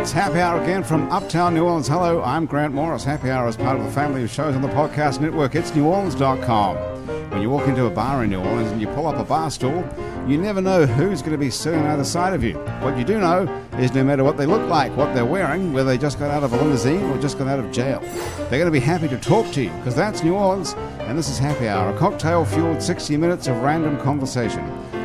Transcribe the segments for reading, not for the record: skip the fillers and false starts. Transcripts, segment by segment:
It's Happy Hour again from Uptown New Orleans. Hello, I'm Grant Morris. Happy Hour is part of the family of shows on the podcast network. It's neworleans.com. When you walk into a bar in New Orleans and you pull up a bar stool, you never know who's going to be sitting on the other side of you. What you do know is no matter what they look like, what they're wearing, whether they just got out of a limousine or just got out of jail, they're going to be happy to talk to you, because that's New Orleans, and this is Happy Hour, a cocktail-fueled 60 minutes of random conversation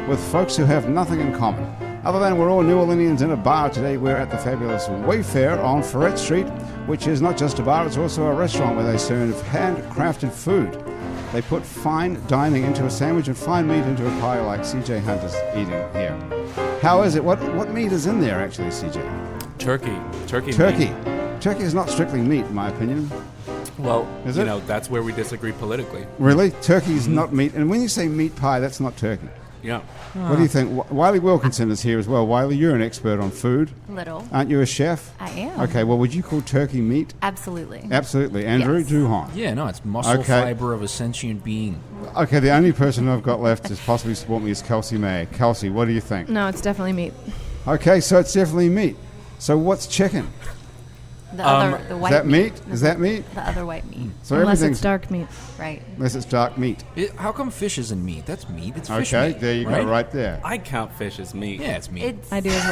with folks who have nothing in common. Other than we're all New Orleanians in a bar today, we're at the fabulous Wayfair on Ferret Street, which is not just a bar, it's also a restaurant where they serve handcrafted food. They put fine dining into a sandwich and fine meat into a pie like CJ Hunt is eating here. How is it? What meat is in there, actually, CJ? Turkey. Turkey. Turkey is not strictly meat, in my opinion. Well, that's where we disagree politically. Really? Turkey is not meat. And when you say meat pie, that's not turkey. Yeah. What do you think? Wiley Wilkinson is here as well. Wiley, you're an expert on food. Little. Aren't you a chef? I am. Okay, well, would you call turkey meat? Absolutely. Absolutely. Andrew Yes. Duhon. Yeah, no, it's muscle fiber of a sentient being. Okay, the only person I've got left to possibly support me is Kelsey May. Kelsey, what do you think? No, it's definitely meat. Okay, so it's definitely meat. So what's chicken? The other, the white Is that meat? Is that meat? The other white meat. So Unless everything's it's dark meat. Right. Unless it's dark meat. How come fish isn't meat? That's meat. It's fish Okay, meat. there you go, right there. I count fish as meat. Yeah, it's meat. It's, I do as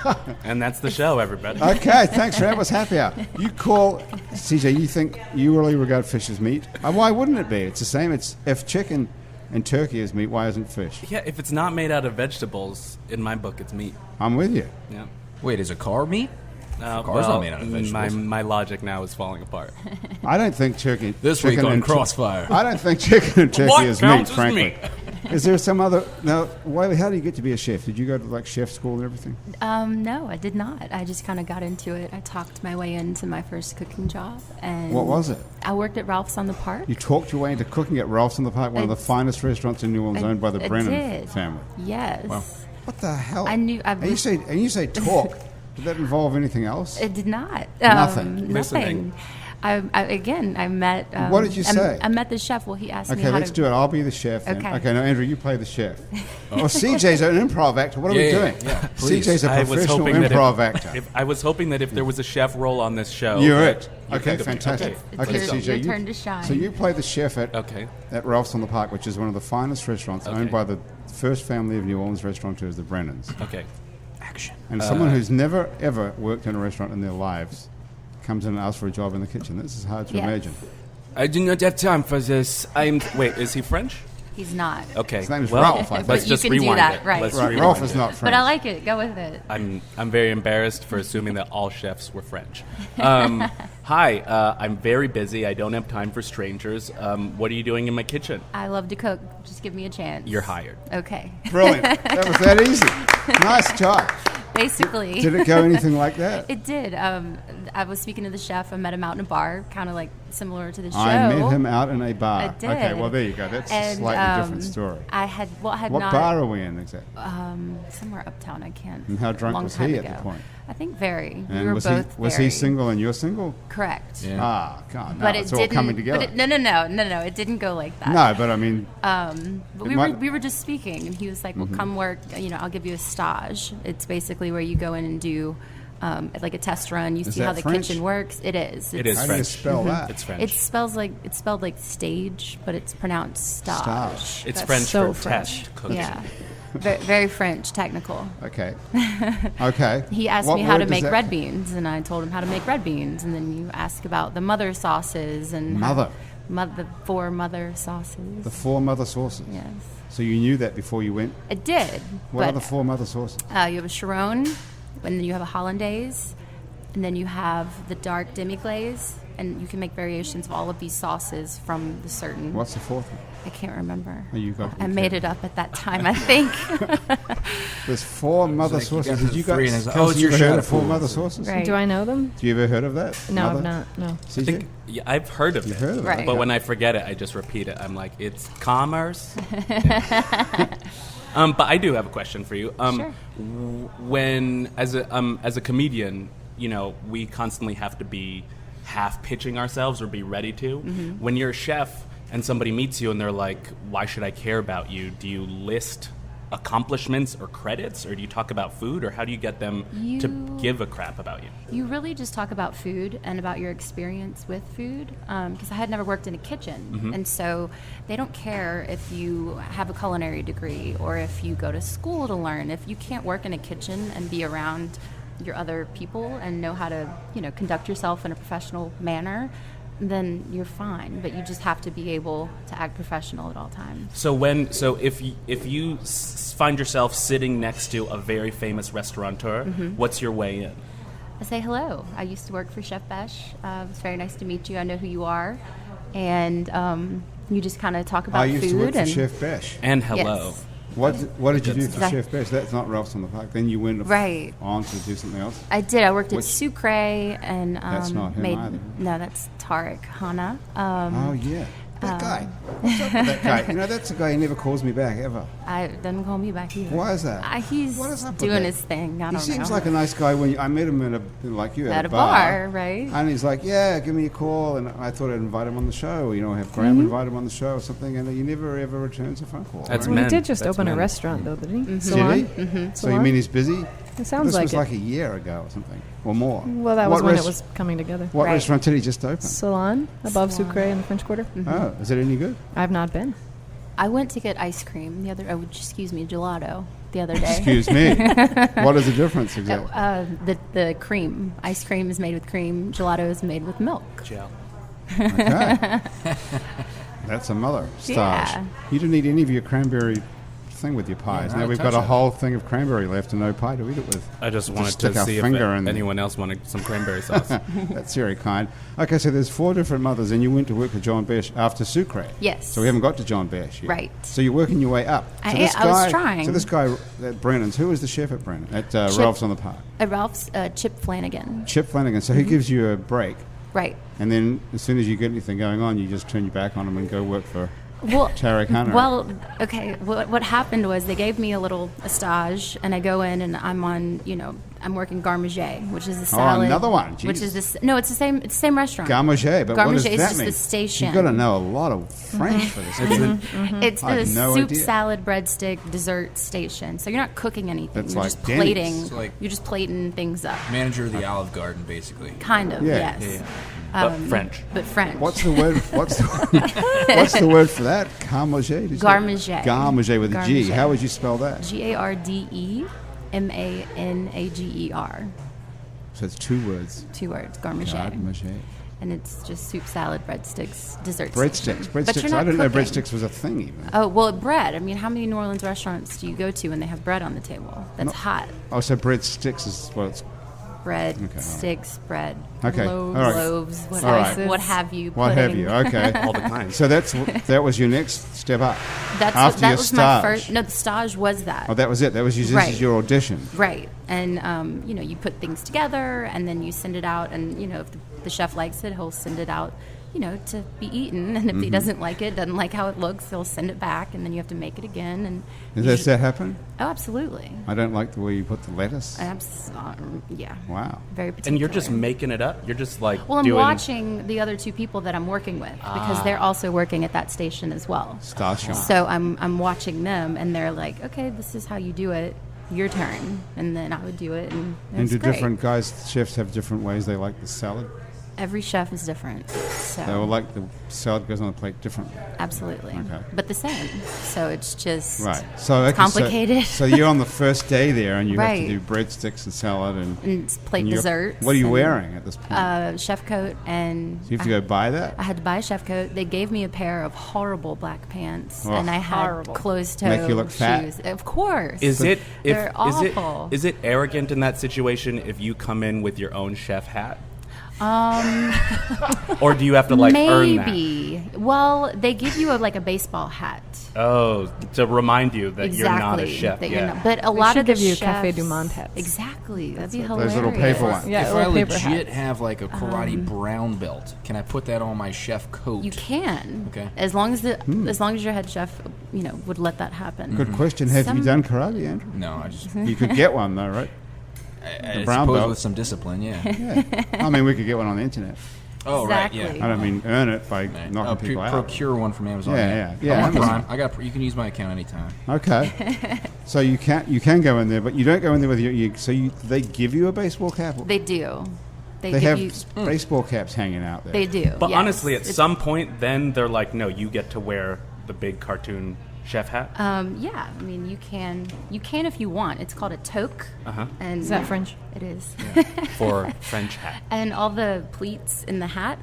well. And that's the show, everybody. Okay, thanks, Ram. What's happy hour? You call, CJ, you think you really regard fish as meat? Why wouldn't it be? It's the same. It's if chicken and turkey is meat, why isn't fish? Yeah, if it's not made out of vegetables, in my book, it's meat. I'm with you. Yeah. Wait, is a car meat? Car's not made out of vegetables. My logic now is falling apart. I don't think turkey. This chicken week on and Crossfire. I don't think chicken and turkey What is meat, counts as frankly. meat? Is there some other? Now, Wiley, how do you get to be a chef? Did you go to like chef school and everything? no, I did not. I just kind of got into it. I talked my way into my first cooking job. And What was it? I worked at Ralph's on the Park. You talked your way into cooking at Ralph's on the Park, one of the finest restaurants in New Orleans, owned by the I Brennan did. family. Yes. Wow. What the hell? I knew. And you say talk. Did that involve anything else? It did not. Nothing. Nothing. I met. What did you say? I met the chef. Well, he asked me Okay, how let's to do it. I'll be the chef then. Okay. Okay, now, Andrew, you play the chef. Well, CJ's an improv actor. What are we doing? Yeah, please. CJ's a I was professional hoping that improv actor. I was hoping that if there was a chef role on this show, You're that it. you Okay, could- fantastic. It's Okay, your CJ, turn to shine. So you play the chef at Ralph's on the Park, which is one of the finest restaurants owned by the first family of New Orleans restaurateurs, the Brennans. Okay. Action. And someone who's never, ever worked in a restaurant in their lives comes in and asks for a job in the kitchen. This is hard to imagine. I do not have time for this. Wait, is he French? He's not. Okay. His name is Ralph, I think. Let's But just you can do rewind that, it. right. Let's Right, rewind Ralph is it. not French. But I like it. Go with it. I'm very embarrassed for assuming that all chefs were French. Hi, I'm very busy. I don't have time for strangers. What are you doing in my kitchen? I love to cook. Just give me a chance. You're hired. Okay. Brilliant. That was that easy. Nice job. Basically. Did it go anything like that? It did. I was speaking to the chef. I met him out in a bar, kind of like similar to the show. I met him out in a bar. I did. Okay, well, there you go. That's a slightly different story. I had What not. bar are we in exactly? Somewhere uptown. I can't. And how drunk long was time he ago. at the point? I think very. And we were was both he very. single and you're single? Correct. Yeah. Ah, God, no, But it's it all didn't. coming together. But no. It didn't go like that. No, but I mean, But we were just speaking, and he was like, "Well, Mm-hmm. come work. I'll give you a stage. It's basically where you go in and do like a test run. You Is see how that the French? kitchen works. It is. It is how do you French. spell that? It's French. It's spelled like stage, but it's pronounced stage. Stage. It's That's French so for French. test cooking. Yeah, very French, technical. Okay. Okay. He asked What me how word to does make that- red beans, and I told him how to make red beans. And then you ask about the mother sauces and Mother. the 4 mother sauces. The 4 mother sauces. Yes, So you knew that before you went? I did. What are but the 4 mother sauces? You have a Chiron, and then you have a hollandaise, and then you have the dark demi-glaze, and you can make variations of all of these sauces from the certain. What's the 4th one? I can't remember. Oh, you got- I made it up at that time, I think. There's 4 mother like you sauces. got to Did you the 3 and guys? it's like, Kelsey, it's you your ever heard shadow of 4 food. mother sauces? Right. Do I know them? Do you ever heard of that? No, Mother? I've not. No. CJ? Yeah, I've heard of it. heard of it? Right. But when I forget it, I just repeat it. I'm like, it's commerce. But I do have a question for you. Sure. When, as a comedian, we constantly have to be half pitching ourselves or be ready to. Mm-hmm. When you're a chef and somebody meets you and they're like, why should I care about you? Do you list accomplishments or credits, or do you talk about food, or how do you get them to give a crap about you? You really just talk about food and about your experience with food, because I had never worked in a kitchen, and so they don't care if you have a culinary degree or if you go to school to learn. If you can't work in a kitchen and be around your other people and know how to, conduct yourself in a professional manner, then you're fine. But you just have to be able to act professional at all times. So if you find yourself sitting next to a very famous restaurateur, what's your way in? I say hello. I used to work for Chef Besh. It's very nice to meet you. I know who you are, and you just kind of talk about food. I used to work for Chef Besh. And hello. Yes. What did you do for Chef Besh? That's not Ralph's on the Park. Then you went on to do something else? I did. I worked at Sucre and that's not him either. No, that's Tarek Hana. Oh, yeah. That guy. What's up with that guy? That's a guy who never calls me back, ever. Doesn't call me back either. Why is that? He's doing his thing. I don't know. He seems like a nice guy. When I met him at a bar, right? And he's like, yeah, give me a call. And I thought I'd invite him on the show. Have Graham invite him on the show or something. And he never, ever returns a phone call. That's He did just open a restaurant, though, didn't he? Did he? So you mean he's busy? It sounds this like was like a year ago or something, or more. Well, that was when it was coming together. What restaurant did he just open? Salon, above Sucre in the French Quarter. Oh, is it any good? I've not been. I went to get ice cream gelato the other day. Excuse me. What is the difference exactly? The cream. Ice cream is made with cream. Gelato is made with milk. Gel. Okay. That's a mother stage. Yeah. You didn't eat any of your cranberry thing with your pies. Now we've got a whole thing of cranberry left and no pie to eat it with. I just wanted to see if anyone else wanted some cranberry sauce. That's very kind. Okay, so there's 4 different mothers, and you went to work with John Besh after Sucre. Yes. So we haven't got to John Besh yet. Right. So you're working your way up. I was trying. So this guy at Brennan's, who was the chef at Brennan? At Ralph's on the Park? At Ralph's, Chip Flanagan. Chip Flanagan. So he gives you a break. Right. And then as soon as you get anything going on, you just turn your back on him and go work for Tarek Hunter. Well, okay. What happened was they gave me a stage, and I go in and I'm on, I'm working garde-manger, which is the salad. Oh, another one. Jeez. Which is this? No, it's the same. It's the same restaurant. Garde-manger, but what does that mean? Garde-manger is just the station. You've got to know a lot of French for this. It's the soup, idea. salad, breadstick, dessert station. So you're not cooking anything. That's you're like just plating. It's like you're just plating things up. Manager of the Olive Garden, basically. Kind of. Yeah. Yes. But French. But French. What's the word? What's the word for that? Garde-manger. Garde-manger. Garde-manger with a G. Garde-manger. How would you spell that? GARDEMANAGER. So it's 2 words. 2 words. Garde-manger. Garde-manger. And it's just soup, salad, breadsticks, dessert. Breadsticks. But you're Breadsticks. not I didn't know cooking. breadsticks was a thing even. Oh, well, bread. I mean, how many New Orleans restaurants do you go to when they have bread on the table? That's hot. Oh, so breadsticks is what it's. Bread, Okay, sticks, bread, Okay, loaves, all right. loaves, All right. what have you. What have pudding. you? Okay. All the time. So that was your next step up. That after was your my stage. first. No, the stage was that. Oh, that was it. That was this Right. is your audition. Right. And, you put things together and then you send it out. And, if the chef likes it, he'll send it out, to be eaten. And if he doesn't like it, doesn't like how it looks, he'll send it back. And then you have to make it again. And Does that happen? Oh, absolutely. I don't like the way you put the lettuce. Yeah. Wow. Very particular. And you're just making it up? You're just like Well, I'm doing... watching the other 2 people that I'm working with because they're also working at that station as well. Station. So I'm watching them, and they're like, "Okay, this is how you do it. Your turn." And then I would do it, and And it's do great. different chefs have different ways they like the salad? Every chef is different. So They will like the salad goes on the plate differently. absolutely, Okay. but the same. So it's just Right. So it's complicated. So you're on the first day there, and you Right. have to do breadsticks and salad and and plate you're- desserts. What are you and, wearing at this point? Chef coat, and So you have to go buy that. I had to buy a chef coat. They gave me a pair of horrible black pants, Ugh. and I had Horrible. closed-toe Make you look fat? shoes. Of course. They're awful. Is it arrogant in that situation if you come in with your own chef hat? Or do you have to earn that? Maybe. Well, they give you a baseball hat. Oh, to remind you that you're not a Exactly. chef. That Yeah. you're not. But a They lot should of the give you chefs, Café du Monde hats. Exactly. That'd be Those hilarious. little paper ones. Yeah, if I little paper legit hats. have a karate brown belt, can I put that on my chef coat? You can. Okay. As long as your head chef, would let that happen. Good question. Have you Some- done karate, Andrew? No, I just You could get one though, right? I brown suppose belt. with some discipline, yeah. Yeah. I mean, we could get one on the internet. Oh, exactly. right, yeah. I don't mean earn it by knocking people out. Procure one from Amazon. Yeah. I'm on Amazon. Prime. You can use my account anytime. Okay. So you can go in there, but you don't go in there with they give you a baseball cap? They do. They give have you, baseball caps hanging out there. They do. But yes. honestly, at some point, then they're like, no, you get to wear the big cartoon chef hat. Yeah, I mean, you can if you want. It's called a toque. And Is that French? It is. For French hat. And all the pleats in the hat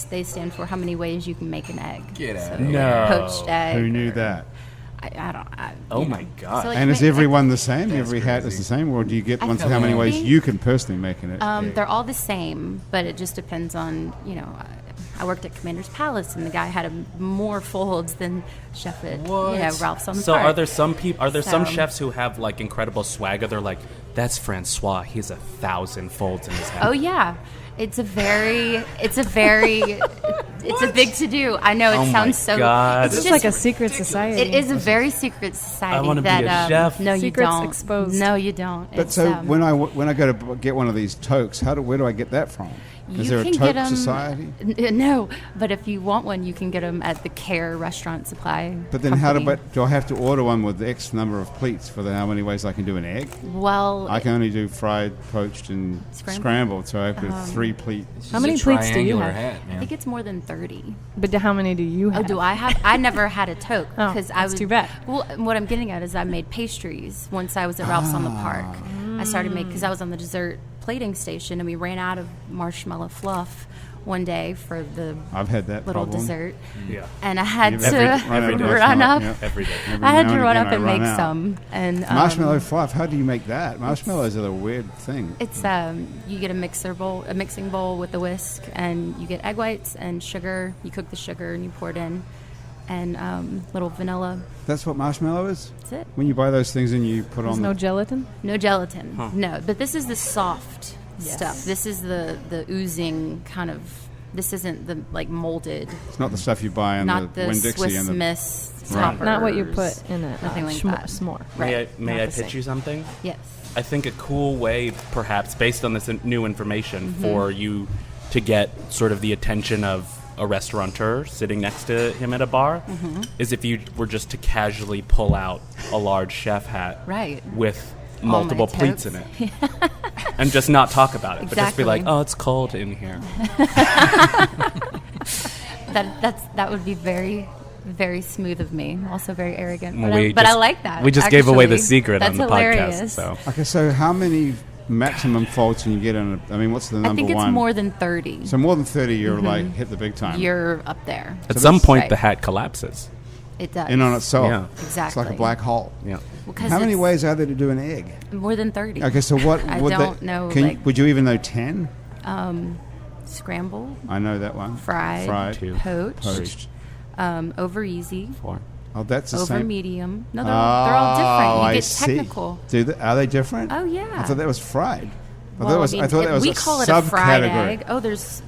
they stand for how many ways you can make an egg. Get out So, of here. No. poached egg. Who knew that? I don't. Oh you know. my God. So, like, And is make- everyone the same? That's Every hat is crazy. the same, or do you get ones I how many ways think- you can personally make an egg? They're all the same, but it just depends on, I worked at Commander's Palace, and the guy had more folds than Chef at Ralph's on the So Park. are there some So- chefs who have like incredible swagger? They're like, that's Francois. He's 1,000 folds in his hat. Oh yeah, it's a big to do. I know it Oh my sounds so. God. It's It's just like a secret society. It is a very secret society. I wanna be that, a chef. No, you Secrets don't. exposed. No, you don't. But It's, so when I go to get one of these toques, where do I get that from? Is you there a can toque get 'em- society? No, but if you want one, you can get them at the Care Restaurant Supply. But then Company. do I have to order one with X number of pleats for how many ways I can do an egg? Well, I can only do fried, poached, and scrambled, so I have to do 3 pleats. It's How just many a pleats do you triangular have? Hat, I man. think it's more than 30. But how many do you Oh, have? do I have? I never had a toque Oh, because that's too bad. Well, what I'm getting at is I made pastries once I was at Ralph's on the Park. I started making because I was on the dessert plating station and we ran out of marshmallow fluff one day for the I've had that little problem. dessert, Yeah. and I had You've to run out of run marshmallow, up. yeah. Every day. I had now to and run again up I and run make out. some. And Marshmallow fluff. How do you make that? Marshmallows are the weird thing. It's you get a mixing bowl with a whisk, and you get egg whites and sugar. You cook the sugar and you pour it in, and little vanilla. That's what marshmallow is? That's it. When you buy those things and you put There's on no gelatin? No gelatin. No, but this is the soft stuff. This is the oozing kind of. This isn't the molded. it's not the stuff you buy in Not the the Winn-Dixie Swiss and the Miss Right. toppers. Not what you put in it. Nothing like that. S'more. Right. May Not I the pitch same. you something? Yes. I think a cool way, perhaps based on this new information, Mm-hmm. for you to get sort of the attention of a restaurateur sitting next to him at a bar Mm-hmm. is if you were just to casually pull out a large chef hat Right. with All multiple my pleats in toques. it. And just not talk about it, but just be like, Exactly. oh, it's cold in here. That would be very, very smooth of me. Also very arrogant. Well, But I like that. We just gave away the actually. secret That's on the hilarious. podcast. So Okay, so how many maximum folds can you get on what's the number I think it's one? more than 30. So more than 30, you're like hit the big time. You're up there. at some point, Right. the hat collapses. It does. in on itself. Yeah. It's like a Exactly. black hole. Yeah. Because How many it's ways are there to do an egg? More than 30. Okay, so what I would don't know, would you even know 10? Scrambled, I know that one. fried, Two. poached, over easy, 4. Oh, that's the over same. medium. No, they're all different. You I get see. technical. Are they different? Oh, yeah. I thought that was fried. I Well, thought that was we a call it a fried subcategory. egg. Oh, there's,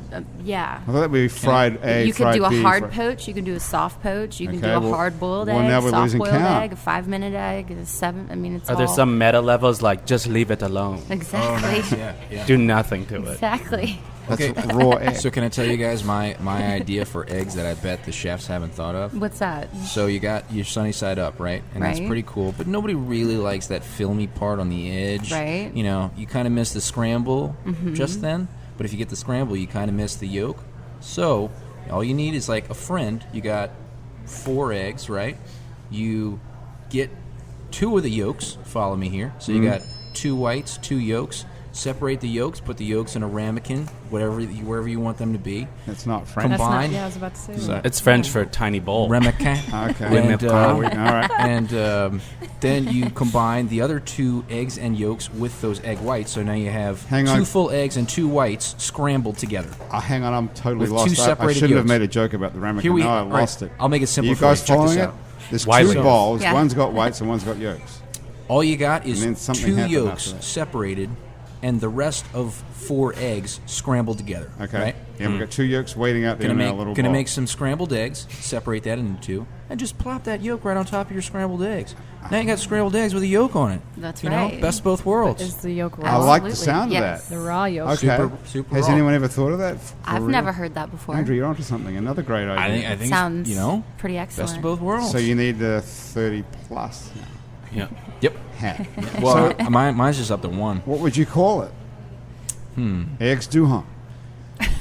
yeah. I thought that would be fried egg. You could fried do a beef, hard poach. You can do a soft poach. You can Okay, do a well- hard-boiled well, egg, now we're losing soft-boiled count. egg, a 5-minute egg, a 7. I mean, it's Are there all- some meta levels like just leave it alone? Exactly. Yeah. Do nothing to it. Exactly. That's Okay. raw egg. So can I tell you guys my idea for eggs that I bet the chefs haven't thought of? What's that? So you got your sunny side up, right? And that's Right. pretty cool. But nobody really likes that filmy part on the edge. Right. You know, you kind of miss the scramble just then. But if you get the scramble, you kind of miss the yolk. So all you need is like a friend. You got 4 eggs, right? You get 2 of the yolks. Follow me here. So you got 2 whites, 2 yolks. Separate the yolks. Put the yolks in a ramekin, wherever you want them to be. That's not French. That's not, Combine. yeah, I was about to say that. So- It's French for tiny bowl. Ramekin. Okay. And, All right. and then you combine the other 2 eggs and yolks with those egg whites. So now you have Hang 2 on. full eggs and 2 whites scrambled together. Hang on, I'm totally With lost. 2 I separated shouldn't have yolks. made a joke about the ramekin. No, I all right, lost it. I'll make it Are simple you for you. guys Check following this it? out. There's Wiley. 2 balls. Yeah. One's got whites and one's got yolks. All you got is And then something 2 happened after yolks that. separated and the rest of 4 eggs scrambled together. Okay. Right? Yeah, we've got 2 yolks waiting out there in our little Gonna bowl. make some scrambled eggs. Separate that into 2, and just plop that yolk right on top of your scrambled eggs. Now you got scrambled eggs with a yolk on it. That's you right. know, best of both worlds. Is the yolk I raw? like the Absolutely. sound Yes. of The that. raw yolk. Okay. Super Has raw. anyone ever thought of that? I've For never real? heard that before. Andrew, you're onto something. Another great idea. I think Sounds you know, pretty excellent. best of both worlds. So you need the 30 plus. Yeah. Yep. Ha. Well, mine's just up to 1. What would you call it? Eggs Duhan.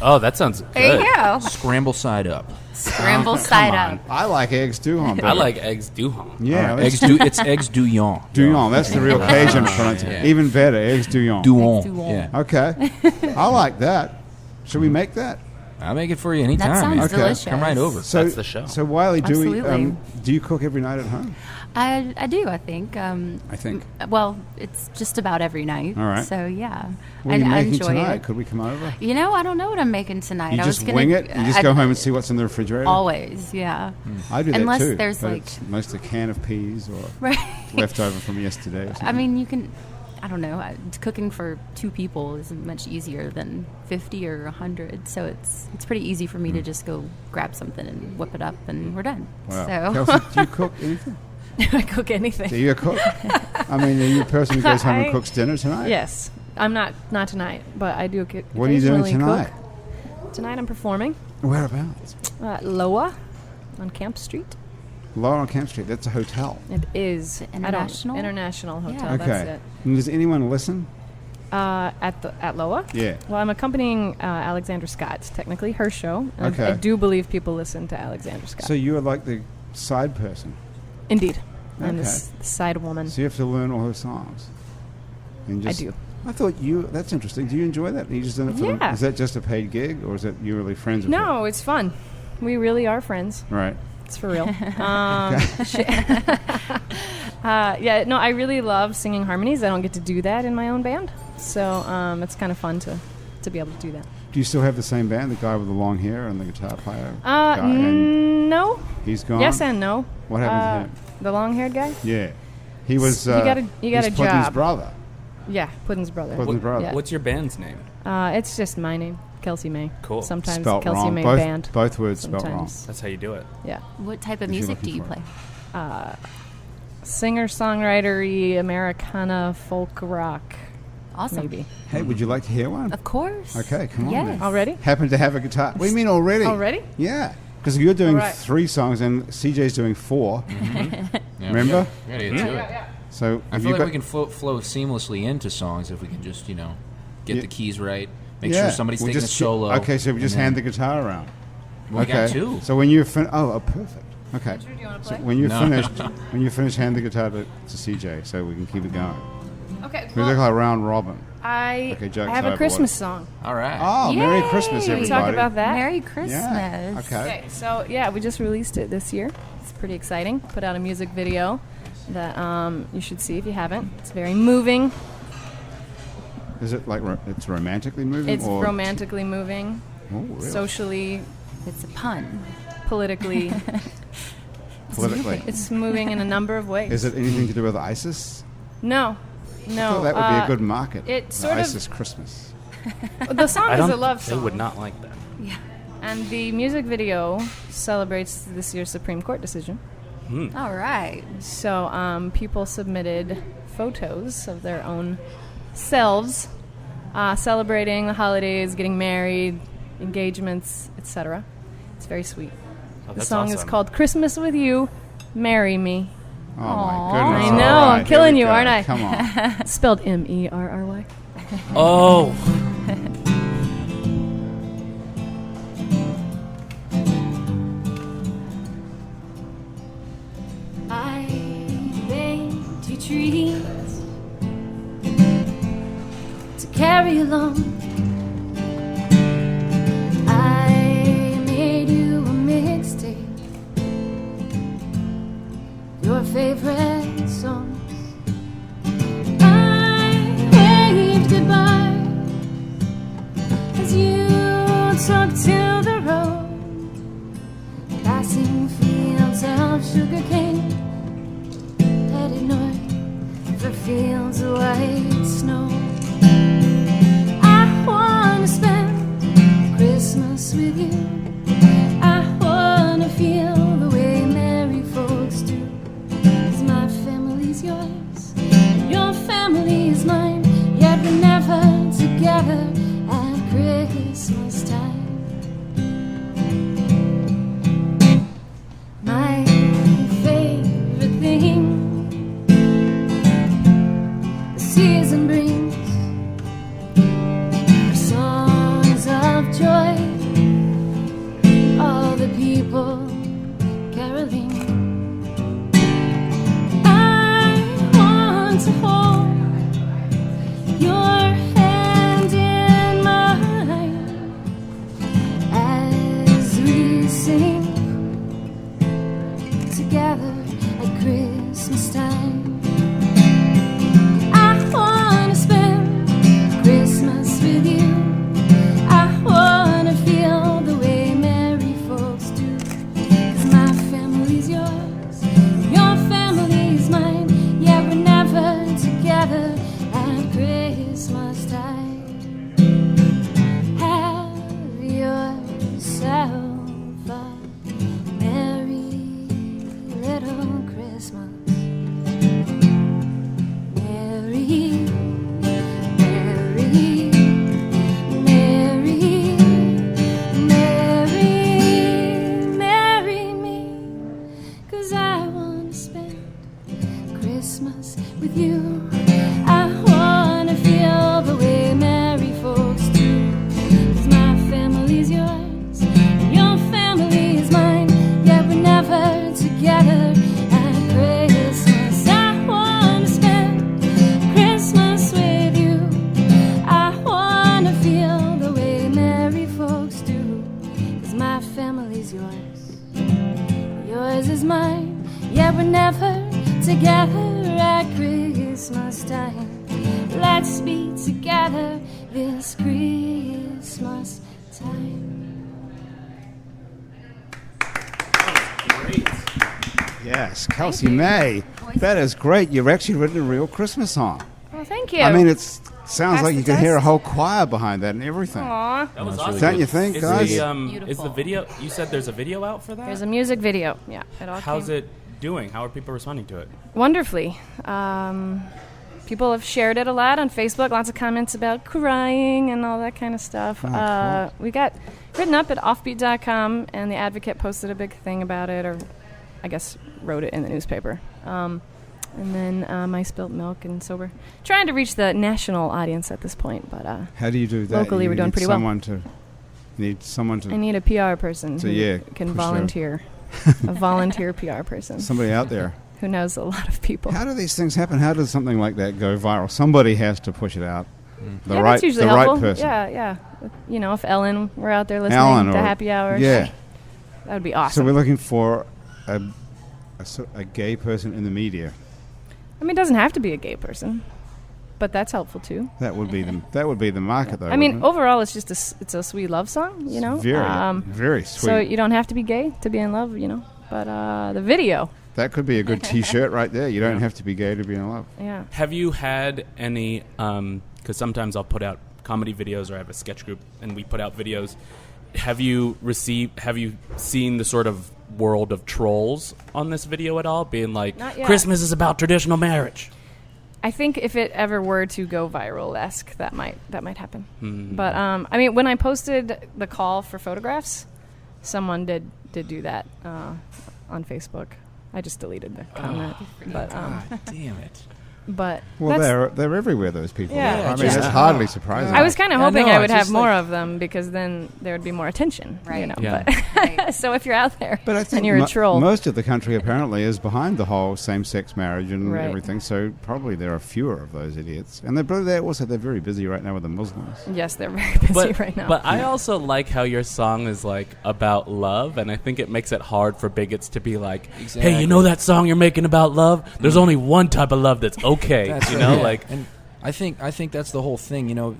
Oh, that sounds good. There you go. Scramble side up. Scramble Come side on. up. I like eggs Duhan. I like eggs Duhan. Yeah, Eggs du- it's eggs Douillon. Duhan. That's the real Cajun pronunciation. Yeah. Even better, eggs Duhan. Douillon. Douillon. Yeah. Okay. I like that. Should we make that? I'll make it for you anytime. That sounds man. Okay. delicious. Come right over. So, That's the show. So Wiley, Absolutely. do you cook every night at home? I do, I think. I think. Well, it's just about every night. All right. So, yeah. What are you I making enjoy tonight? it. Could we come over? You know, I don't know what I'm making tonight. You I just was gonna, wing it? You just I- go home and see what's in the refrigerator? Always, yeah. I do that Unless too. there's, but like- it's mostly a can of peas or Right. leftover from yesterday or something. I mean, you can, I don't know, cooking for 2 people is much easier than 50 or 100. So it's pretty easy for me to just go grab something and whip it up and we're done. Wow. So Kelsey, do you cook anything? I cook anything. Do you cook? I mean, are you a person who goes home and I- cooks dinner tonight? Yes. I'm not tonight, but I do cook. What are you doing occasionally tonight? Cook. Tonight I'm performing Whereabouts? at Loa on Camp Street. Lower on Camp Street. That's a hotel. It is International? International Hotel. Yeah. Okay. That's And does anyone listen? it. At Loa. Yeah. Well, I'm accompanying Alexandra Scott. Technically, her show. And Okay. I do believe people listen to Alexandra Scott. So you are like the side person. Indeed, I'm Okay. this side woman. So you have to learn all her songs. And I just, do. I thought that's interesting. Do you enjoy that? You just done it for Yeah. is that just a paid gig or is that you really friends with her? No, it's fun. We really are friends. Right. It's for real. Yeah, no, I really love singing harmonies. I don't get to do that in my own band, so it's kind of fun to be able to do that. Do you still have the same band, the guy with the long hair and the guitar player? guy, and No. he's gone? Yes and no. What happened to him? The long-haired guy? Yeah. He was You got a he's job. Puddin's brother. Yeah, Puddin's brother. Puddin's brother. Yeah. What's your band's name? It's just my name, Kelsey May. Cool. Sometimes Spelt Kelsey wrong. May Both, Band. both words spelt wrong. Sometimes. That's how you do it. Yeah. what type of If you're music do looking you for play? Singer-songwriter-y, Americana, folk rock, Awesome. maybe. Hey, would you like to hear one? Of course. Okay, come on Yes. then. Already? Happen to have a guitar. What do you mean already? Already? Yeah. Because you're doing All right. 3 songs and CJ's doing 4. Yeah, Remember? We gotta get to it. So I have feel you like got, we can flow seamlessly into songs if we can just, get Yeah. the keys right. Make yeah, sure somebody's we'll taking just a solo. Okay, so we just and hand the then- guitar around. We okay. got 2. So when you're perfect. Okay. Do you want to So play? when you're No. finished, hand the guitar to CJ so we can keep it going. Okay, We look like a round robin. I Okay, jokes have a over. Christmas song. All right. Oh, Merry Yay! Christmas, We everybody. Talk about that. Merry Christmas. Yeah. Okay. Okay, so yeah, we just released it this year. It's pretty exciting. Put out a music video that you should see if you haven't. It's very moving. Is it like it's romantically moving? It's or romantically moving, Oh, really? socially, It's a pun. politically. Politically. It's moving in a number of ways. Is it anything to do with ISIS? No, I no. thought that would be a good market. it the sort of- ISIS Christmas. The song I is don't. a love They song. would not like that. And the music video celebrates this year's Supreme Court decision. All right. So people submitted photos of their own selves celebrating the holidays, getting married, engagements, etc. It's very sweet. Oh, The that's song is awesome. called Christmas with You, Marry Me. Oh Aw. my goodness! I All know, right, I'm here killing we you, go. aren't I? Come on. Spelled M-E-R-R-Y. Oh. I baked you treats to carry along. I made you a mixtape, your favorite songs. I waved goodbye as you took to the road, passing fields of sugarcane, headed north for fields of white snow. I wanna spend Christmas together at Christmas time. Let's be together this Christmas time. Yes, Kelsey May. That is great. You've actually written a real Christmas song. Well, thank you. I mean, it sounds Pass like the you could hear a test. whole choir behind that and everything. Aw. That was That's awesome. Don't you think, Is guys? is the video? You said there's a video out for that. There's a music video. Yeah. It all How's came it doing? How are people responding to it? wonderfully. People have shared it a lot on Facebook. Lots of comments about crying and all that kind of stuff. Oh, We got written up at offbeat.com, and the Advocate posted a big thing about it, or I guess wrote it in the newspaper. And then I Spilt Milk and Sober. Trying to reach the national audience at this point, but How do you do that? Locally, You we're doing need pretty well. You need someone to... I need a PR person So, who yeah, can push volunteer. A volunteer PR person somebody out there. who knows a lot of people. How do these things happen? How does something like that go viral? Somebody has to push it out. The Yeah, right, that's usually the helpful. right person. Yeah. You know, if Ellen were out there listening Ellen to or- Happy Hour, Yeah. that would be So awesome. we're looking for a gay person in the media. I mean, it doesn't have to be a gay person, but that's helpful too. That would be the market, though. I mean, wouldn't it? overall, it's just it's a sweet love song, you know. Very sweet. So you don't have to be gay to be in love, you know. But the video, that could be a good T-shirt right there. You don't have to be gay to be in love. yeah. Have you had any? Because sometimes I'll put out comedy videos, or I have a sketch group, and we put out videos. Have you seen the sort of world of trolls on this video at all? Being like, Not yet. Christmas is about traditional marriage. I think if it ever were to go viral-esque, that might happen. Mm-hmm. But I mean, when I posted the call for photographs, someone did do that on Facebook. I just deleted the comment. But God damn it. but Well, that's- they're everywhere. Those people. Yeah, I mean, just- it's hardly surprising. I was kind of Yeah, hoping no, I would it's have just more like- of them, because then there would be more attention. You Right. know. Yeah. But so if you're out there But I think and you're a troll, most of the country apparently is behind the whole same-sex marriage and Right. everything. So probably there are fewer of those idiots. And they're very busy right now with the Muslims. yes, they're very busy right now. But I also like how your song is like about love, and I think it makes it hard for bigots to be like, "Hey, you know that song you're making about love? There's only one type of love that's okay." That's you right, know, yeah. like And I think that's the whole thing. You know,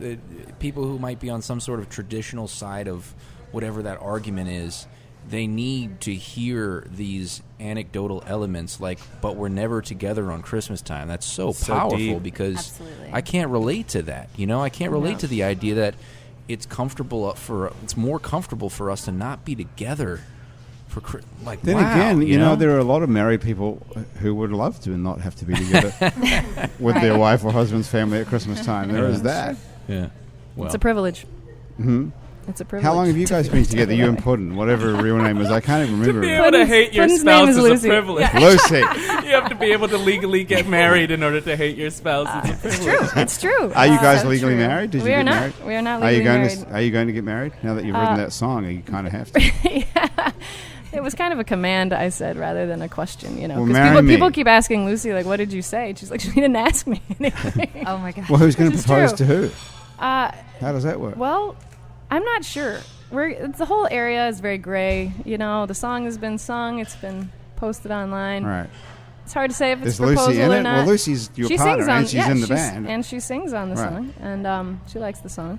people who might be on some sort of traditional side of whatever that argument is, they need to hear these anecdotal elements like, but we're never together on Christmas time. That's so So powerful deep. because Absolutely. I can't relate to that. You know, I can't relate No. to the idea that it's more comfortable for us to not be together for like. Then wow, again, you know, know, there are a lot of married people who would love to not have to be together with their wife or husband's family at Christmas time. There is that. yeah. Well, it's a privilege. Hmm? It's a privilege. How long have you guys been together? You and Puddin, whatever her real name is. I can't even to be remember. able to hate your Puddin's name spouse is is Lucy. a privilege. Lucy. You have to be able to legally get married in order to hate your spouse. It's a privilege. It's true. Are you guys So legally true. married? Did we you are get not. married? We are not Are you legally going married. Are you going to get married now that you've written that song? You kind of have to. Yeah. It was kind of a command, I said, rather than a question, you know. Well, 'Cause marry me. people keep asking Lucy, like, what did you say? And she's like, she didn't ask me anything. Oh my god. Well, who's going to Which is propose true. to who? Uh, How does that work? well, I'm not sure. The whole area is very gray. You know, the song has been sung. It's been posted online. All right. It's hard to say if it's Is Lucy proposal in or it? not. Well, Lucy's your she partner, sings on, and she's yeah, in the band. and she sings on the Right. song, and she likes the song,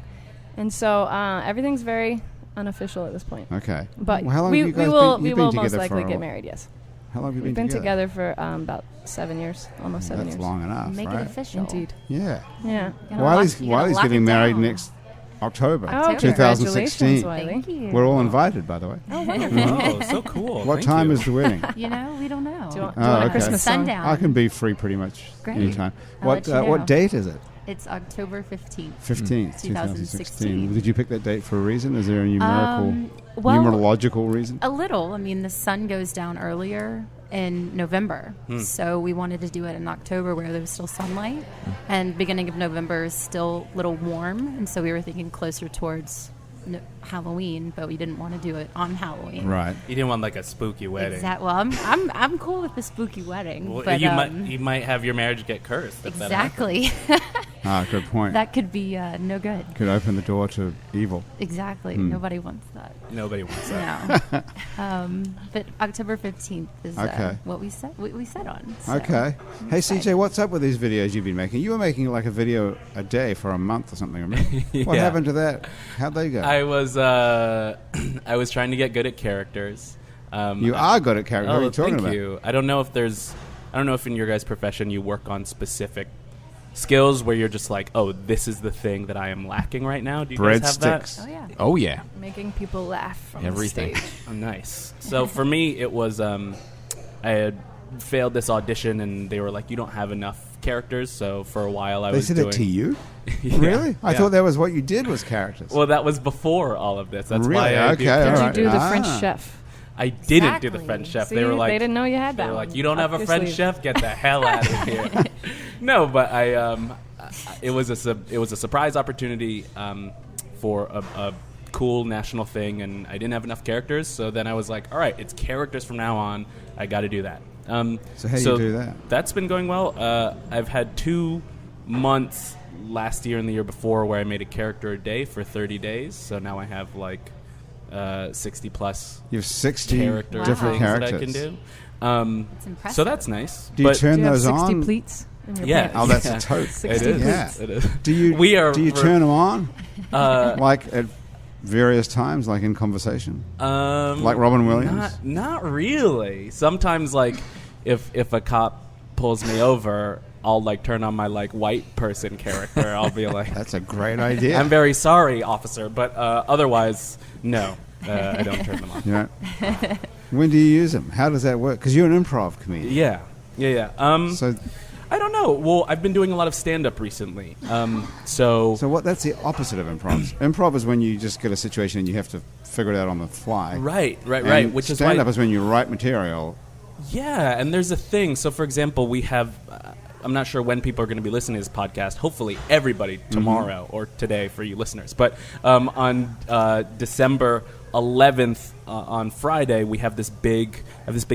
and so everything's very unofficial at this point. Okay. But Well, how long we, have you guys we will been, we you've will been most together likely for get married. Yes, How long have you we've been been together for about 7 years, almost 7 That's years. long enough, Make right? it official. Indeed. Yeah. Yeah. Gotta Wiley's lock it getting married down. next October, Oh, 2016. congratulations, Wiley. Thank you. We're all invited, by the way. Oh, so cool. What Thank time you. is the wedding? You know, we don't know. Do you want, Oh, do you want a okay. Christmas song? Sundown. I can be free pretty much Great. anytime. I'll What let you know. what date is it? It's October 15th. 15th, 2016. 2016. Did you pick that date for a reason? Is there a Well, numerological reason? a little. I mean, the sun goes down earlier in November, so we wanted to do it in October where there was still sunlight, and beginning of November is still a little warm, and so we were thinking closer towards Halloween, but we didn't want to do it on Halloween. Right. You didn't want like a spooky wedding. Well, I'm cool with the spooky wedding, Well, but you might have your marriage get cursed. if that happens. exactly. Good point. That could be no good. Could open the door to evil. Exactly. Nobody wants that. Nobody wants that. No. But October 15th is what we set on. So Okay. Hey, CJ, what's up with these videos you've been making? You were making like a video a day for a month or something, remember? What happened to that? How'd they go? I was trying to get good at characters. You are good at characters. What are you talking thank about? you. I don't know if in your guys' profession you work on specific skills where you're just like, oh, this is the thing that I am lacking right now. Do you guys have that? Breadsticks. Oh yeah. Oh yeah, Making people laugh from everything. the stage. Oh, nice. So for me, it was I had failed this audition, and they were like, you don't have enough characters. So for a while, I was doing... They said it to you? Yeah, Really? I yeah. thought that was what you did was characters. Well, that was before all of this. That's Really? why I Okay, do all characters. right. Did you do the Ah. French chef? I didn't do the Exactly. French chef. See, They were like, they didn't know you had that. They were one like, you don't up have a your French sleeve. chef? Get the hell out of here. No, but it was a surprise opportunity for a cool national thing, and I didn't have enough characters. So then I was like, all right, it's characters from now on. I got to do that. So how do you do that? That's been going well. I've had 2 months last year and the year before where I made a character a day for 30 days. So now I have like 60 plus You have 60 character different things characters. that I can do. It's impressive. So that's nice. Do you But- turn Do you have those 60 on? pleats in your Yeah. pants? Oh, that's Yeah. a tote. 60 It is. pleats. It is. Do you We're turn them on Uh, like at various times, like in conversation? Like Robin Williams? Not really. Sometimes, like, if a cop pulls me over, I'll like turn on my like white person character. I'll be like, That's a great idea. "I'm very sorry, officer," but otherwise, no, I don't turn them on. You know? When do you use them? How does that work? Because you're an improv comedian. Yeah. So I don't know. Well, I've been doing a lot of stand-up recently. So what? That's the opposite of improv. Improv is when you just get a situation and you have to figure it out on the fly. right. And Which is why stand-up is when you write material. Yeah, and there's a thing. So, for example, we have. I'm not sure when people are going to be listening to this podcast. Hopefully, everybody tomorrow or today for you listeners. But on December 11th, on Friday, we have this big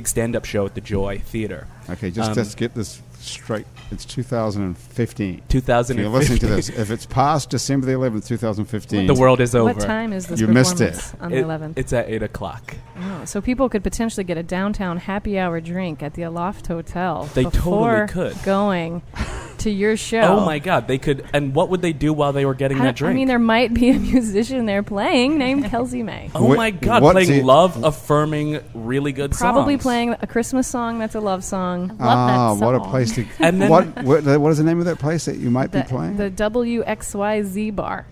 stand-up show at the Joy Theater. Okay, let's get this straight. It's 2015. 2015. If you're listening to this, if it's past December the 11th, 2015, The world is over. What time is this You performance missed it. on the 11th? It's at 8:00. Oh, so people could potentially get a downtown happy hour drink at the Aloft Hotel They before totally could. going to your show. Oh my God, they could. And what would they do while they were getting that drink? I mean, there might be a musician there playing named Kelsey May. Oh my God, What's playing it- love-affirming, really good Probably songs. playing a Christmas song that's a love song. Love that what a song. place to. And then- what is the name of that place that you might be The, playing? the WXYZ bar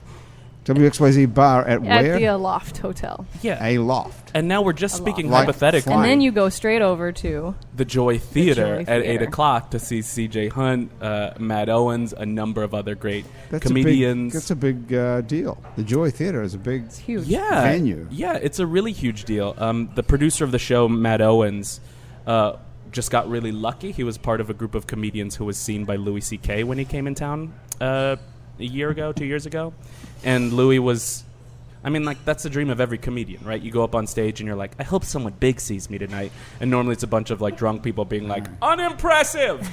WXYZ bar at at where? the Aloft Hotel. Yeah. A loft. And now we're just speaking Like hypothetically. flying. And then you go straight over to The Joy Theater Joy at Theater. 8:00 to see C.J. Hunt, Matt Owens, a number of other great That's comedians. That's a big deal. The Joy Theater is a big. it's huge. yeah, venue. Yeah, it's a really huge deal. The producer of the show, Matt Owens, just got really lucky. He was part of a group of comedians who was seen by Louis C.K. when he came in town a year ago, 2 years ago. And Louis was... I mean, like, that's the dream of every comedian, right? You go up on stage and you're like, I hope someone big sees me tonight. And normally it's a bunch of, like, drunk people being like, unimpressive!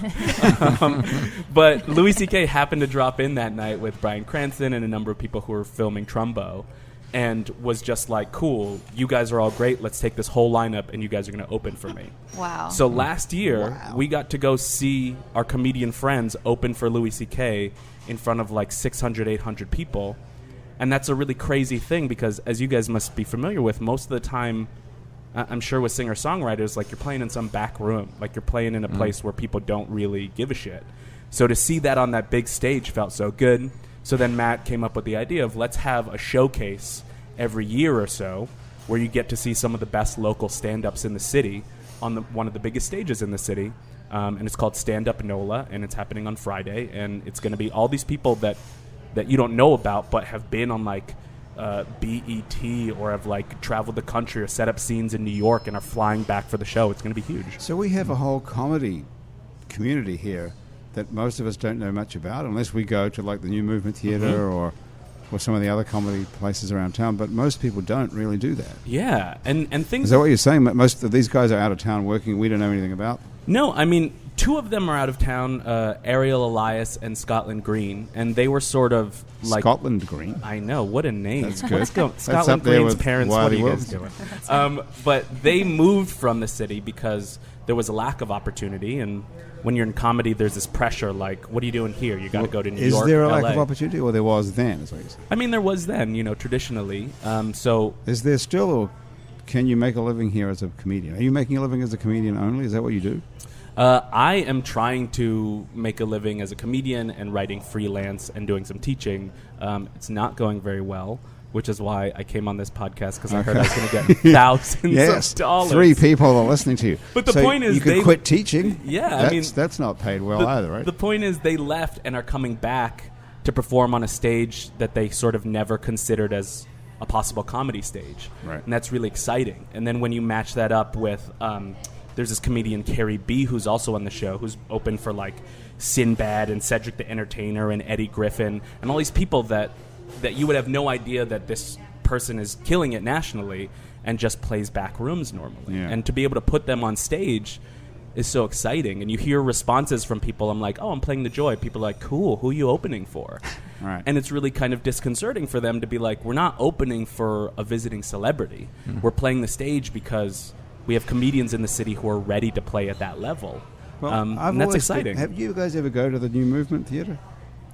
But Louis C.K. happened to drop in that night with Bryan Cranston and a number of people who were filming Trumbo and was just like, cool, you guys are all great. Let's take this whole lineup and you guys are going to open for me. Wow. So last year, we got to go see our comedian friends open for Louis C.K. in front of, like, 600, 800 people. And that's a really crazy thing because, as you guys must be familiar with, most of the time, I'm sure with singer-songwriters, like, you're playing in some back room. Like, you're playing in a place where people don't really give a shit. So to see that on that big stage felt so good. So then Matt came up with the idea of let's have a showcase every year or so where you get to see some of the best local stand-ups in the city on one of the biggest stages in the city. And it's called Stand Up NOLA, and it's happening on Friday. And it's going to be all these people that you don't know about but have been on, like, BET or have, like, traveled the country or set up scenes in New York and are flying back for the show. It's going to be huge. So we have a whole comedy community here that most of us don't know much about unless we go to, like, the New Movement Theater or some of the other comedy places around town. But most people don't really do that. Yeah, and things... Is that what you're saying? Most of these guys are out of town working. We don't know anything about them. No, I mean, Two of them are out of town, Ariel Elias and Scotland Green, and they were sort of like... Scotland Green? I know, what a name. That's good. Scotland Green's parents, what are you guys doing? But they moved from the city because there was a lack of opportunity, and when you're in comedy, there's this pressure, like, what are you doing here? You got to go to New York, Is there a LA. lack of opportunity, or there was then, is what you're saying? I mean, there was then, traditionally. So is there still, or can you make a living here as a comedian? Are you making a living as a comedian only? Is that what you do? I am trying to make a living as a comedian and writing freelance and doing some teaching. It's not going very well, which is why I came on this podcast, because I heard I was going to get thousands of dollars. 3 people are listening to you. But the point is, you can quit teaching. Yeah, that's not paid well either, right? The point is, they left and are coming back to perform on a stage that they sort of never considered as a possible comedy stage, right? And that's really exciting. And then when you match that up with there's this comedian, Carrie B., who's also on the show, who's open for, like, Sinbad and Cedric the Entertainer and Eddie Griffin and all these people that you would have no idea that this person is killing it nationally and just plays back rooms normally. Yeah. And to be able to put them on stage is so exciting. And you hear responses from people. I'm like, oh, I'm playing The Joy. People are like, cool, who are you opening for? Right. And it's really kind of disconcerting for them to be like, we're not opening for a visiting celebrity. Mm-hmm. We're playing the stage because we have comedians in the city who are ready to play at that level. Well, and that's exciting. Have you guys ever go to the New Movement Theatre?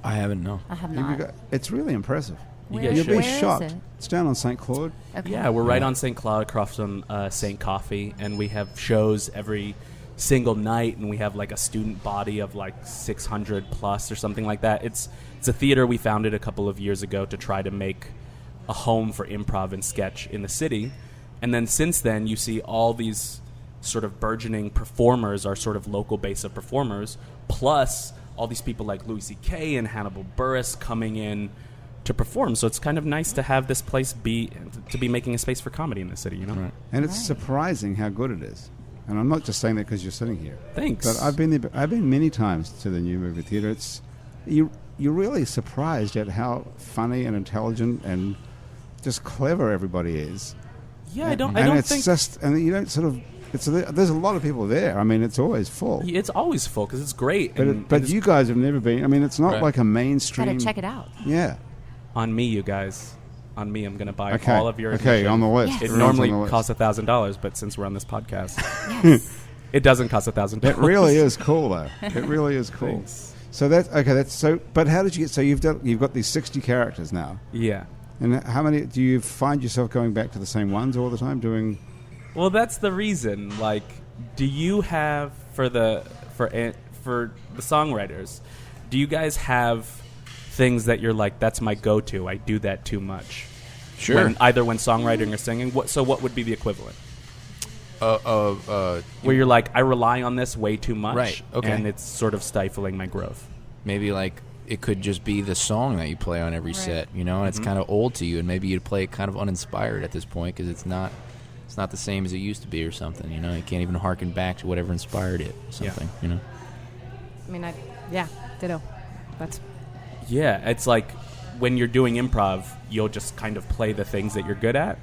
I haven't, no. I have not. It's really impressive. You'll be Where shocked. is it? It's down on St. Claude. Okay. Yeah, we're right on St. Claude across from St. Coffee, and we have shows every single night, and we have like a student body of like 600 plus or something like that. It's a theater we founded a couple of years ago to try to make a home for improv and sketch in the city. And then since then, you see all these sort of burgeoning performers, our sort of local base of performers, plus all these people like Louis C.K. and Hannibal Buress coming in to perform. So it's kind of nice to have this place be making a space for comedy in the city, Right. And it's surprising how good it is. And I'm not just saying that because you're sitting here. Thanks. But I've been many times to the New Movie Theatre. It's you're really surprised at how funny and intelligent and just clever everybody is. Yeah, I don't it's think just, and you don't sort of. There's a lot of people there. I mean, it's always full. It's always full because it's great. But you guys have never been. I mean, it's not like a mainstream. Gotta check it out. Yeah. On me, you guys. On me, I'm going to buy Okay. all of your admission. Okay, on the list. Yes. It Everyone's normally on the list. costs $1,000, but since we're on this podcast, Yes. it doesn't cost $1,000. It really is cool, though. It really is cool. Thanks. So that's okay. That's so. But how did you get? So you've got these 60 characters now. Yeah. And how many do you find yourself going back to the same ones all the time doing? Well, that's the reason. Like, do you have for the songwriters? Do you guys have things that you're like, that's my go-to? I do that too much. Sure. Either when songwriting or singing. What would be the equivalent? Where you're like, I rely on this way too much, right? Okay. And it's sort of stifling my growth. Maybe like it could just be the song that you play on every set, and it's kind of old to you, and maybe you'd play it kind of uninspired at this point because it's not the same as it used to be or something. You can't even harken back to whatever inspired it. Something. I mean, ditto. It's like when you're doing improv, you'll just kind of play the things that you're good at.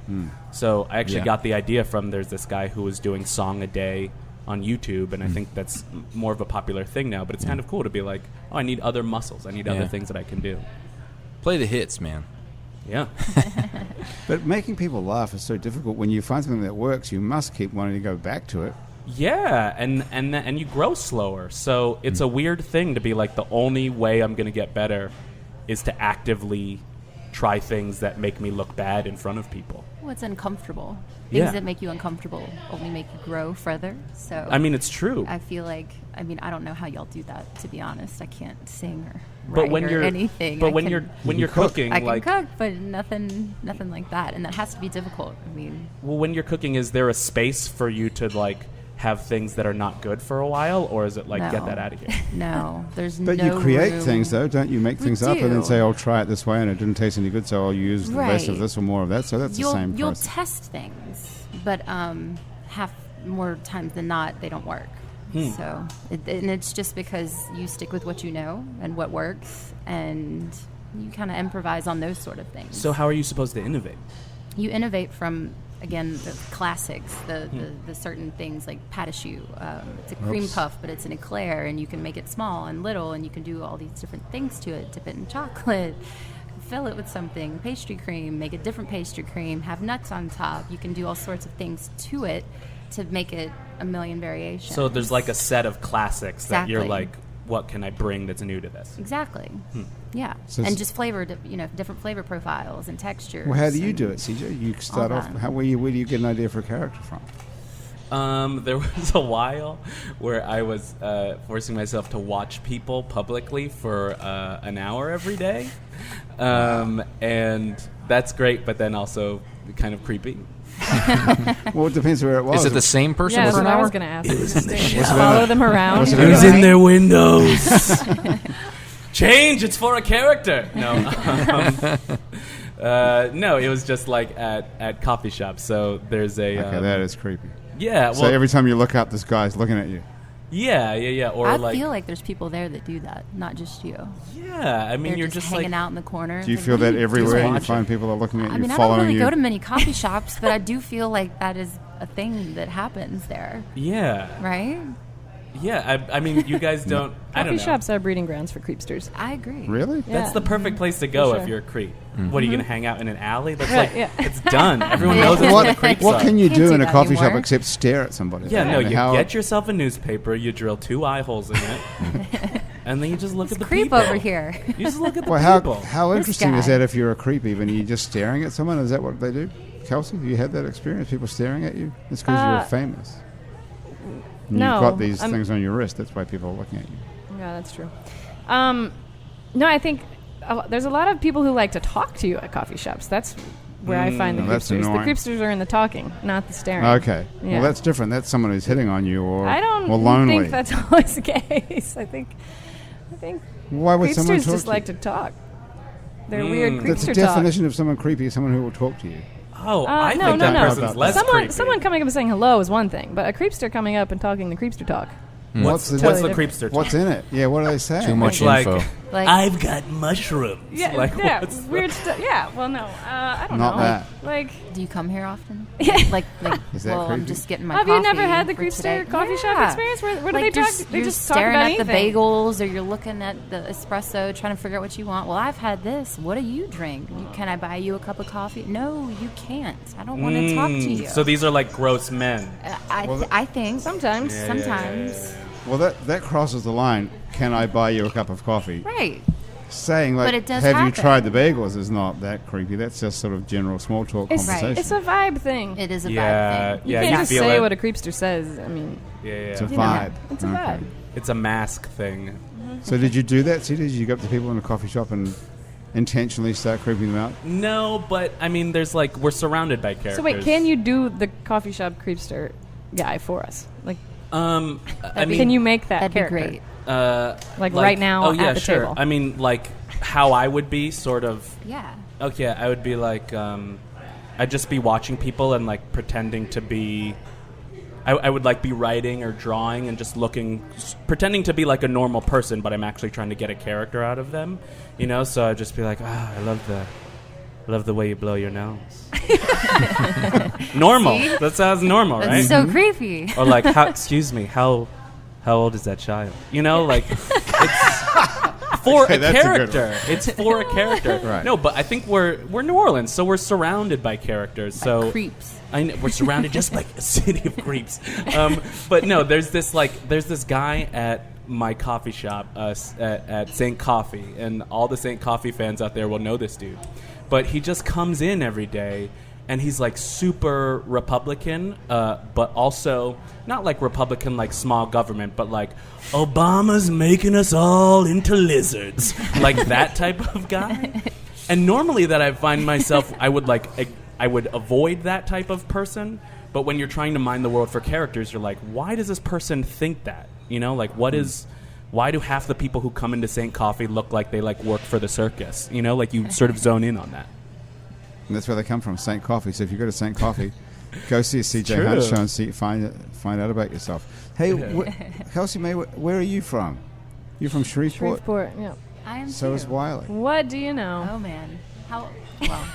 So I actually got the idea from, there's this guy who was doing song a day on YouTube, and I think that's more of a popular thing now, but it's kind of cool to be like, oh, I need other muscles. I need other things that I can do. Play the hits, man. Yeah. But making people laugh is so difficult. When you find something that works, you must keep wanting to go back to it. Yeah, and you grow slower. So it's a weird thing to be like, the only way I'm going to get better is to actively try things that make me look bad in front of people. Well, it's uncomfortable. Yeah. Things that make you uncomfortable only make you grow further. So I mean, it's true. I feel like, I don't know how y'all do that, to be honest. I can't sing or But write when or you're anything. But I when can- you're cooking, I can like cook, but nothing like that, and that has to be difficult. well, when you're cooking, is there a space for you to like have things that are not good for a while, or is it like, get No. that out of here? No, there's But no you create room. things, though, don't you? Make We things up and then do. say, I'll try it this way, and it didn't taste any good, so I'll use the rest of Right. this or more of that. So that's the same You'll process. test things, but half more times than not, they don't work. So, and it's just because you stick with what you know and what works, and you kind of improvise on those sort of things. So how are you supposed to innovate? You innovate from again, the classics, the certain things like pat a choux. It's a cream puff, but it's an eclair, and you can make it small and little, and you can do all these different things to it. Dip it in chocolate, fill it with something, pastry cream, make a different pastry cream, have nuts on top. You can do all sorts of things to it to make it a million variations. So there's like a set of classics that you're Exactly. like, what can I bring that's new to this? Exactly. Yeah. So and just flavored, different flavor profiles and textures. Well, how do you and do it, CJ? You start all off. that. Where do you get an idea for a character from? There was a while where I was forcing myself to watch people publicly for an hour every day. And that's great, but then also kind of creepy. Well, it depends where it was. Is it the same person Yeah, with that's an what I hour? was going to ask. Just follow them around. it It was in their windows. Change, it's for a character. No. No, it was just like at coffee shops. So there's a... Okay, that is creepy. Yeah, well... So every time you look up, this guy's looking at you. Yeah. Or I like... feel like there's people there that do that, not just you. Yeah, I mean, They're you're just just hanging like... out in the corner. Do you Like, feel what are that you everywhere? doing? You find people are looking at you, I mean, I following don't really you. go to many coffee shops, but I do feel like that is a thing that happens there, Yeah. right? Yeah, I mean, you guys don't... I don't Coffee know. shops are breeding grounds for creepsters. I agree. Really? That's Yeah. the perfect place to go For if sure. you're a creep. What, are you going to hang out in an alley? That's Right, like, yeah. it's done. Everyone knows it's where the creeps What are. can you Can't do do in a that coffee shop anymore. except stare at somebody? Yeah, no, I mean, you how- get yourself a newspaper, you drill 2 eye holes in it, and then you just look at the Creep people. over here. You just look at the Well, people. how This interesting is guy. that if you're a creep even? Are you just staring at someone? Is that what they do? Kelsey, have you had that experience? People staring at you? It's because you're famous. And no, You've got these I'm- things on your wrist. That's why people are looking at you. Yeah, that's true. No, I think there's a lot of people who like to talk to you at coffee shops. That's where I find the That's creepsters. The annoying. creepsters are in the talking, not the staring. Okay. Yeah. Well, that's different. That's someone who's hitting on you or, I don't or lonely. think that's always the case. I think Why would someone creepsters talk just to like you? to talk. They're weird creepster That's the talk. definition of someone creepy is someone who will talk to you. Oh, I no, think no, that no. person's less creepy. Someone coming up and saying hello is one thing, but a creepster coming up and talking the creepster talk. What's the Totally creepster talk? What's in it? Yeah, what are they saying? Too much It's like, info. Like, I've got mushrooms. Yeah, Like, yeah, what's weird stuff. Yeah, well, no, I don't Not know. that. Like, do you come here often? Yeah. Like Is that well, I'm creepy? just getting my have coffee. you never had the for creepster today. coffee shop Yeah. experience? Where do Like they talk? you're They just talk staring about at the anything. bagels, or you're looking at the espresso, trying to figure out what you want. Well, I've had this. What do you drink? Can I buy you a cup of coffee? No, you can't. I don't want to talk to you. So these are like gross men. I think Sometimes. sometimes. Well, that crosses the line. Can I buy you a cup of coffee? Right. Saying, like, But it does have you happen. tried the bagels is not that creepy. That's just sort of general small talk It's, conversation. it's a vibe thing. It is a Yeah, bad thing. You yeah, can't you just feel say it. what a creepster says. I mean, Yeah. It's a you know, vibe. it's a Okay. vibe. It's a mask thing. So did you do that, C? Did you go up to people in a coffee shop and intentionally start creeping them out? No, but I mean, there's like we're surrounded by characters. So wait, can you do the coffee shop creepster guy for us? Like, I mean, can you make that That'd be character? great. Like right now Oh yeah, at the sure. table. I mean, like how I would be sort of. Yeah. Okay, I would be like, I'd just be watching people and like pretending to be. I would like be writing or drawing and just pretending to be like a normal person, but I'm actually trying to get a character out of them, you know. So I'd just be like, I love the way you blow your nose. Normal. See? That sounds normal, That's right? so creepy. Or like, excuse me, how old is that child? You know, like it's for Okay, a that's a good character. It's for a character. Right. No, but I think we're New Orleans, so we're surrounded by characters. So Creeps. I know, we're surrounded just like a city of creeps. But no, there's this guy at my coffee shop at St. Coffee, and all the St. Coffee fans out there will know this dude. But he just comes in every day, and he's like super Republican, but also not like Republican like small government, but like Obama's making us all into lizards, like that type of guy. And normally that I find myself, I would avoid that type of person. But when you're trying to mine the world for characters, you're like, why does this person think that? You know, like why do half the people who come into St. Coffee look like they like work for the circus? You know, like you sort of zone in on that. And that's where they come from, St. Coffee. So if you go to St. Coffee, go see a CJ true. Hunt show and find out about yourself. Hey, Kelsey May, where are you from? You're from Shreveport? Shreveport, yeah. I am So too. is Wiley. What do you know? Oh man. How well.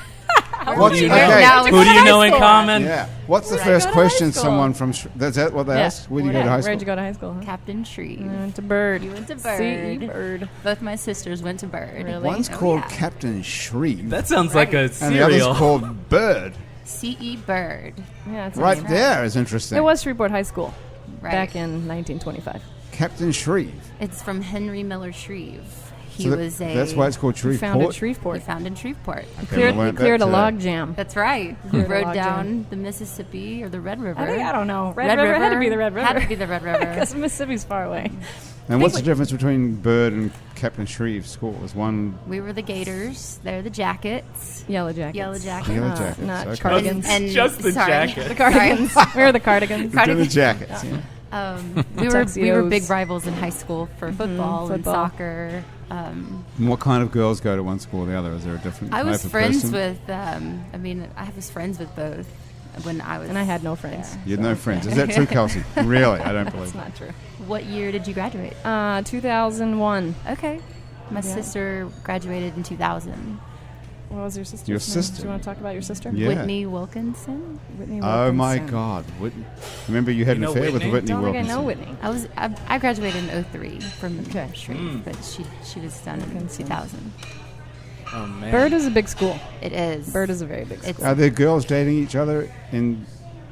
What's, Okay. okay. Who do you know in common? Yeah. What's the Where'd I first go to high question school? someone from... Is that what they asked? Where did you go to high school? Where'd you go to high school? Huh? Captain Shreve. I went to Bird. You went to C.E. Bird. Bird. Both my sisters went to Bird. Really? One's Oh, called yeah. Captain Shreve. That sounds like a and the cereal. other's called Bird. C.E. Bird. Yeah, it's Right nice. there is interesting. It was Shreveport High School Right. back in 1925. Captain Shreve. It's from Henry Miller Shreve. He So was a... that's why it's called He Shreveport. founded He Shreveport. founded Shreveport. He cleared, we he learned cleared that a today. log jam. That's right. He Cleared a rode log down jam. the Mississippi or the Red River. I don't know. Red River had to be the Red River. Had to be the Red River. Because Mississippi's far away. And what's the difference between Bird and Captain Shreve School? Is one We were the Gators. They're the Jackets. Yellow Jackets. Yellow Jackets. Yellow Jackets? Not Okay. cardigans. And Just the sorry. jacket. The cardigans. We were the cardigans. the Jackets? Yeah. We were Tuxedos. big rivals in high school for football and football. soccer. And what kind of girls go to one school or the other? Is there a different I was type of friends person? with. I was friends with both when I was. And I had no friends. there. You had no friends. Is that true, Kelsey? Really? I don't believe It's it. not true. What year did you graduate? 2001. Okay, my Yeah. sister graduated in 2000. What was your sister's Your name? sister. Do you want to talk about your sister? Yeah. Whitney Wilkinson. Whitney Oh my Wilkinson. God, Whitney! Remember you had You an know affair with Whitney? Whitney Don't think I Wilkinson. know Whitney. I graduated in 03 from Okay. Shreve, but she was done in 2000. Oh man. Bird is a big school. It is. Bird is a very big school. It's Are there girls dating each other in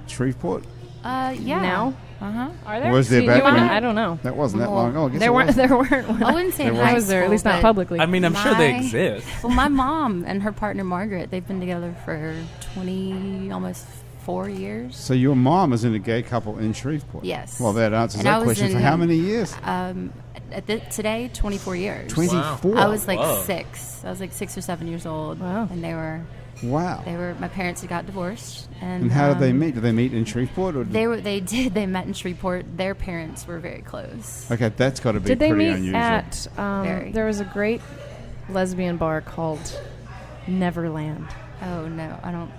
Shreveport? yeah. Now? Uh-huh. Are there? Was there See, back you wanna- when- I don't know. That wasn't that Well, long ago. I guess There it weren't. was. There weren't. When I wouldn't say There in was. high I was there, at school, least not but- publicly. I mean, I'm sure they My- exist. Well, my mom and her partner Margaret, they've been together for 20, almost 4 years. So your mom is in a gay couple in Shreveport? Yes. Well, that answers And I that was question. For in, how many years? Today, 24 years. 24. I was like Whoa. 6. I was like 6 or 7 years old. Wow. And they were Wow. my parents had got divorced. And how did they meet? Did they meet in Shreveport? Or They met in Shreveport. Their parents were very close. Okay, that's got to be Did they pretty meet unusual. at? Very. There was a great lesbian bar called Neverland. Oh no, I don't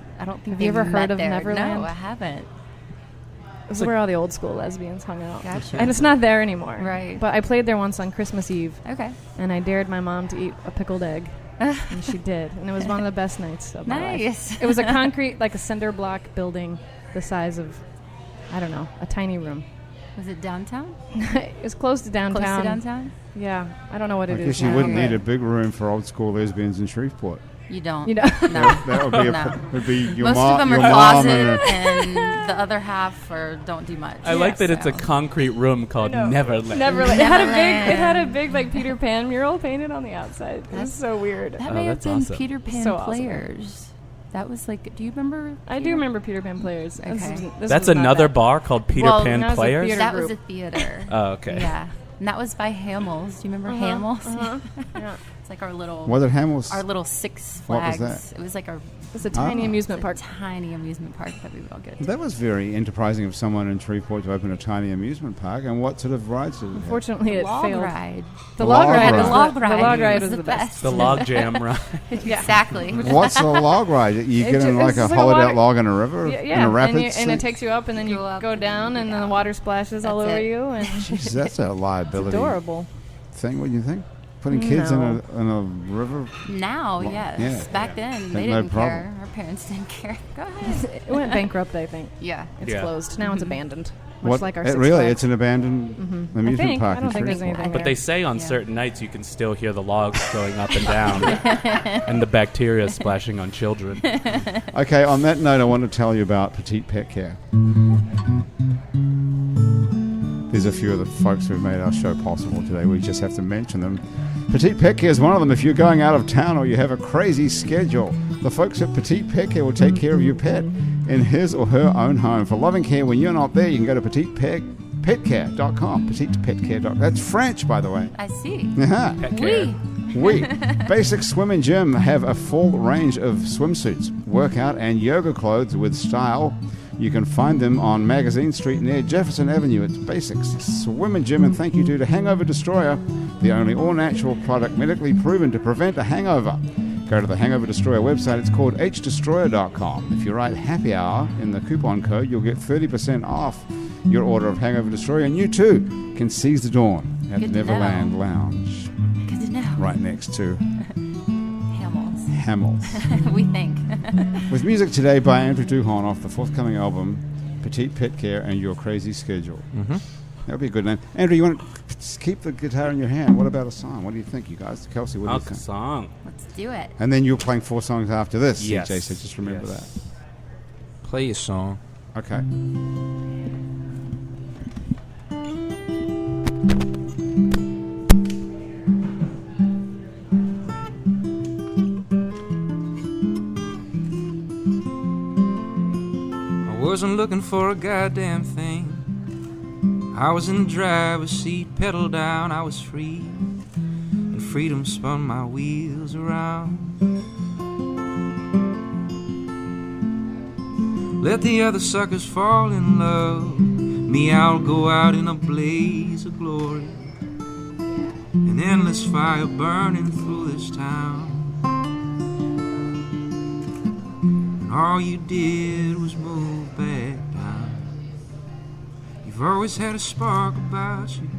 think Have they you ever met heard of there. Neverland? No, I haven't. This is where all the old school lesbians hung out. Gotcha. And it's not there anymore. Right. But I played there once on Christmas Eve, Okay. and I dared my mom to eat a pickled egg. And she did. And it was one of the best nights of my life. Nice. It was a concrete, like a cinder block building the size of, I don't know, a tiny room. Was it downtown? It was close to downtown. Close to downtown? Yeah. I don't know what I it is guess you now, wouldn't but- need a big room for old school lesbians in Shreveport. You don't. You know. No. That would be No. would be your Most mom. of them are your mom closet, and and the other half don't do much. I like that it's a So. concrete room called Neverland. Neverland. It had a big, Neverland. like Peter Pan mural painted on the outside. It was so weird. That Oh, may have that's been awesome. Peter Pan So awesome. Players. That was like. Do you remember? I do remember Peter Pan Players. Okay. That's another bar called Peter Well, Pan that was a Players. theater That group. was a theater. Oh, okay. Yeah, and that was by Hamels. Do you remember Hamels? Yeah. It's like our little. Was it Hamels? Our little Six What was Flags. that? It was like our It's a tiny amusement park. tiny amusement park that we would all go to. That was very enterprising of someone in Shreveport to open a tiny amusement park. And what sort of rides did it have? Unfortunately, it log failed. ride. The log ride. ride. was The log the ride. log ride was was the the best. The log jam ride. Exactly. What's the log ride? You It get in ju- like it's a like a hollowed out water- log in a river? Yeah, In yeah. a rapids? and it takes you up, and then you Go up go and down, you and go then the down. water splashes all That's over it. you, and Jeez, that's a it's liability adorable. thing, what do you think? Putting kids in No. a river? Now, yes. yeah. Back then, they no didn't problem. care. Our parents didn't care. Go ahead. It went bankrupt, I think. Yeah. It's Yeah. closed. Now it's abandoned. Much like our It Six really, Flags. it's an abandoned I amusement think. park I don't in think there's Shreveport. anything But they say on Yeah. certain nights you can still hear the logs going up and down and the bacteria splashing on children. Okay, on that note, I want to tell you about Petite Pet Care. There's a few of the folks who've made our show possible today. We just have to mention them. Petite Pet Care is one of them. If you're going out of town or you have a crazy schedule, the folks at Petite Pet Care will take care of your pet in his or her own home. For loving care when you're not there, you can go to petitepetcare.com. Petitepetcare.com. That's French, by the way. I see. Uh-huh. Pet care. Oui. Basic Swim and Gym have a full range of swimsuits, workout and yoga clothes with style. You can find them on Magazine Street near Jefferson Avenue. It's Basics Swim and Gym, and thank you to Hangover Destroyer, the only all-natural product medically proven to prevent a hangover. Go to the Hangover Destroyer website. It's called hdestroyer.com. If you write Happy Hour in the coupon code, you'll get 30% off your order of Hangover Destroyer, and you too can seize the dawn at Good to Neverland know. Lounge, Good to know. right next to Hamels. Hamels. We think. We music today by Andrew Duhon off the forthcoming album, Petite Pet Care and Your Crazy Schedule. Mm-hmm. That would be a good name. Andrew, you want to keep the guitar in your hand. What about a song? What do you think, you guys? Kelsey, what do you think? A song. Let's do it. And then you're playing 4 songs after this, Yes. CJ, so just remember Yes. that. Play a song. Okay. I wasn't looking for a goddamn thing. I was in the driver's seat, pedal down, I was free. And freedom spun my wheels around. Let the other suckers fall in love. Me, I'll go out in a blaze of glory. An endless fire burning through this town. And all you did was move back down. You've always had a spark about you,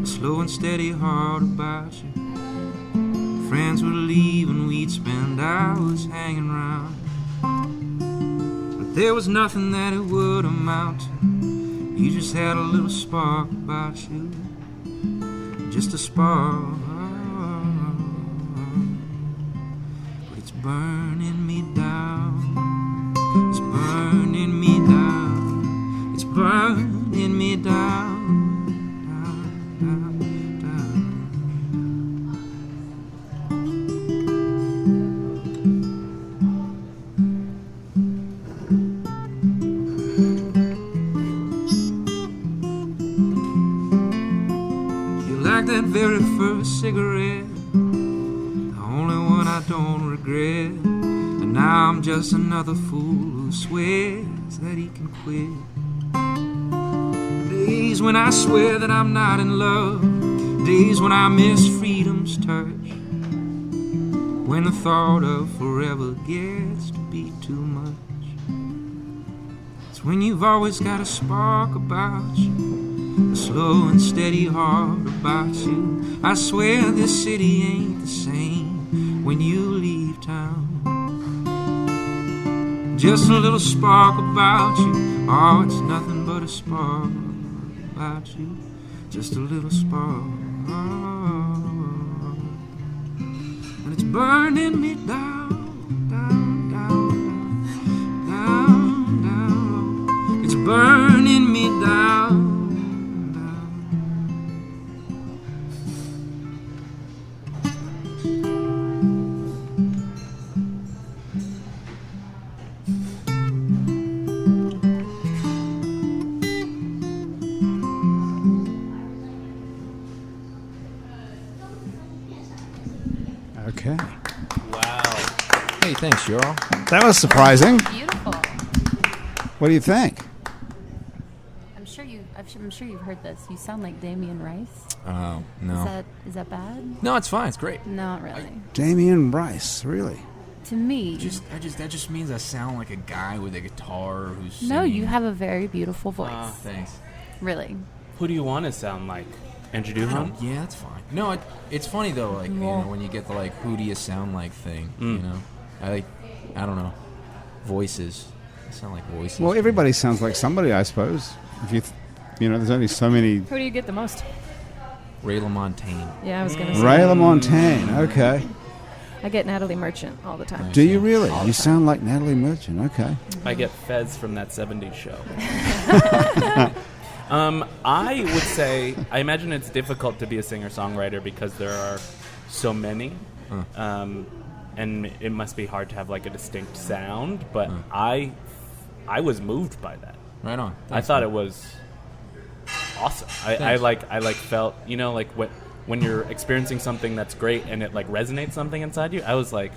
a slow and steady heart about you. Friends would leave and we'd spend hours hanging around. But there was nothing that it would amount to. You just had a little spark about you, just a spark. But it's burning me down. It's burning me down. It's burning me down. Down, down, down. You like that very first cigarette, the only one I don't regret. And now I'm just another fool who swears that he can quit. Days when I swear that I'm not in love, days when I miss freedom's touch, when the thought of forever gets to be too much. It's when you've always got a spark about you, a slow and steady heart about you. I swear this city ain't the same when you leave town. Just a little spark about you, oh, it's nothing but a spark about you, just a little spark. And it's burning me down, down, down, down, down, down. It's burning me down, down. Okay. Wow. Hey, thanks, y'all. That was surprising. Beautiful. What do you think? I'm sure you've heard this. You sound like Damien Rice. Oh, no. Is that bad? No, it's fine. It's great. Not really. Damien Rice, really? To me. That just means I sound like a guy with a guitar who's No, singing. you have a very beautiful voice. Thanks. Really. Who do you want to sound like? Andrew Duhon? Yeah, that's fine. No, it's funny though. Like you know, when you get the like, who do you sound like thing? You know, I don't know, voices. I sound like voices. Well, everybody sounds like somebody, I suppose. If you know, there's only so many. Who do you get the most? Ray LaMontagne. Yeah, I was going to say. Ray LaMontagne. Okay. I get Natalie Merchant all the time. Do you really? You sound like Natalie Merchant. Okay. I get Fez from that 70s show. I would say, I imagine it's difficult to be a singer-songwriter because there are so many. And it must be hard to have like a distinct sound, but I was moved by that. Right on. I thought it was awesome. I felt, you know, like when you're experiencing something that's great and it like resonates something inside you. I was like,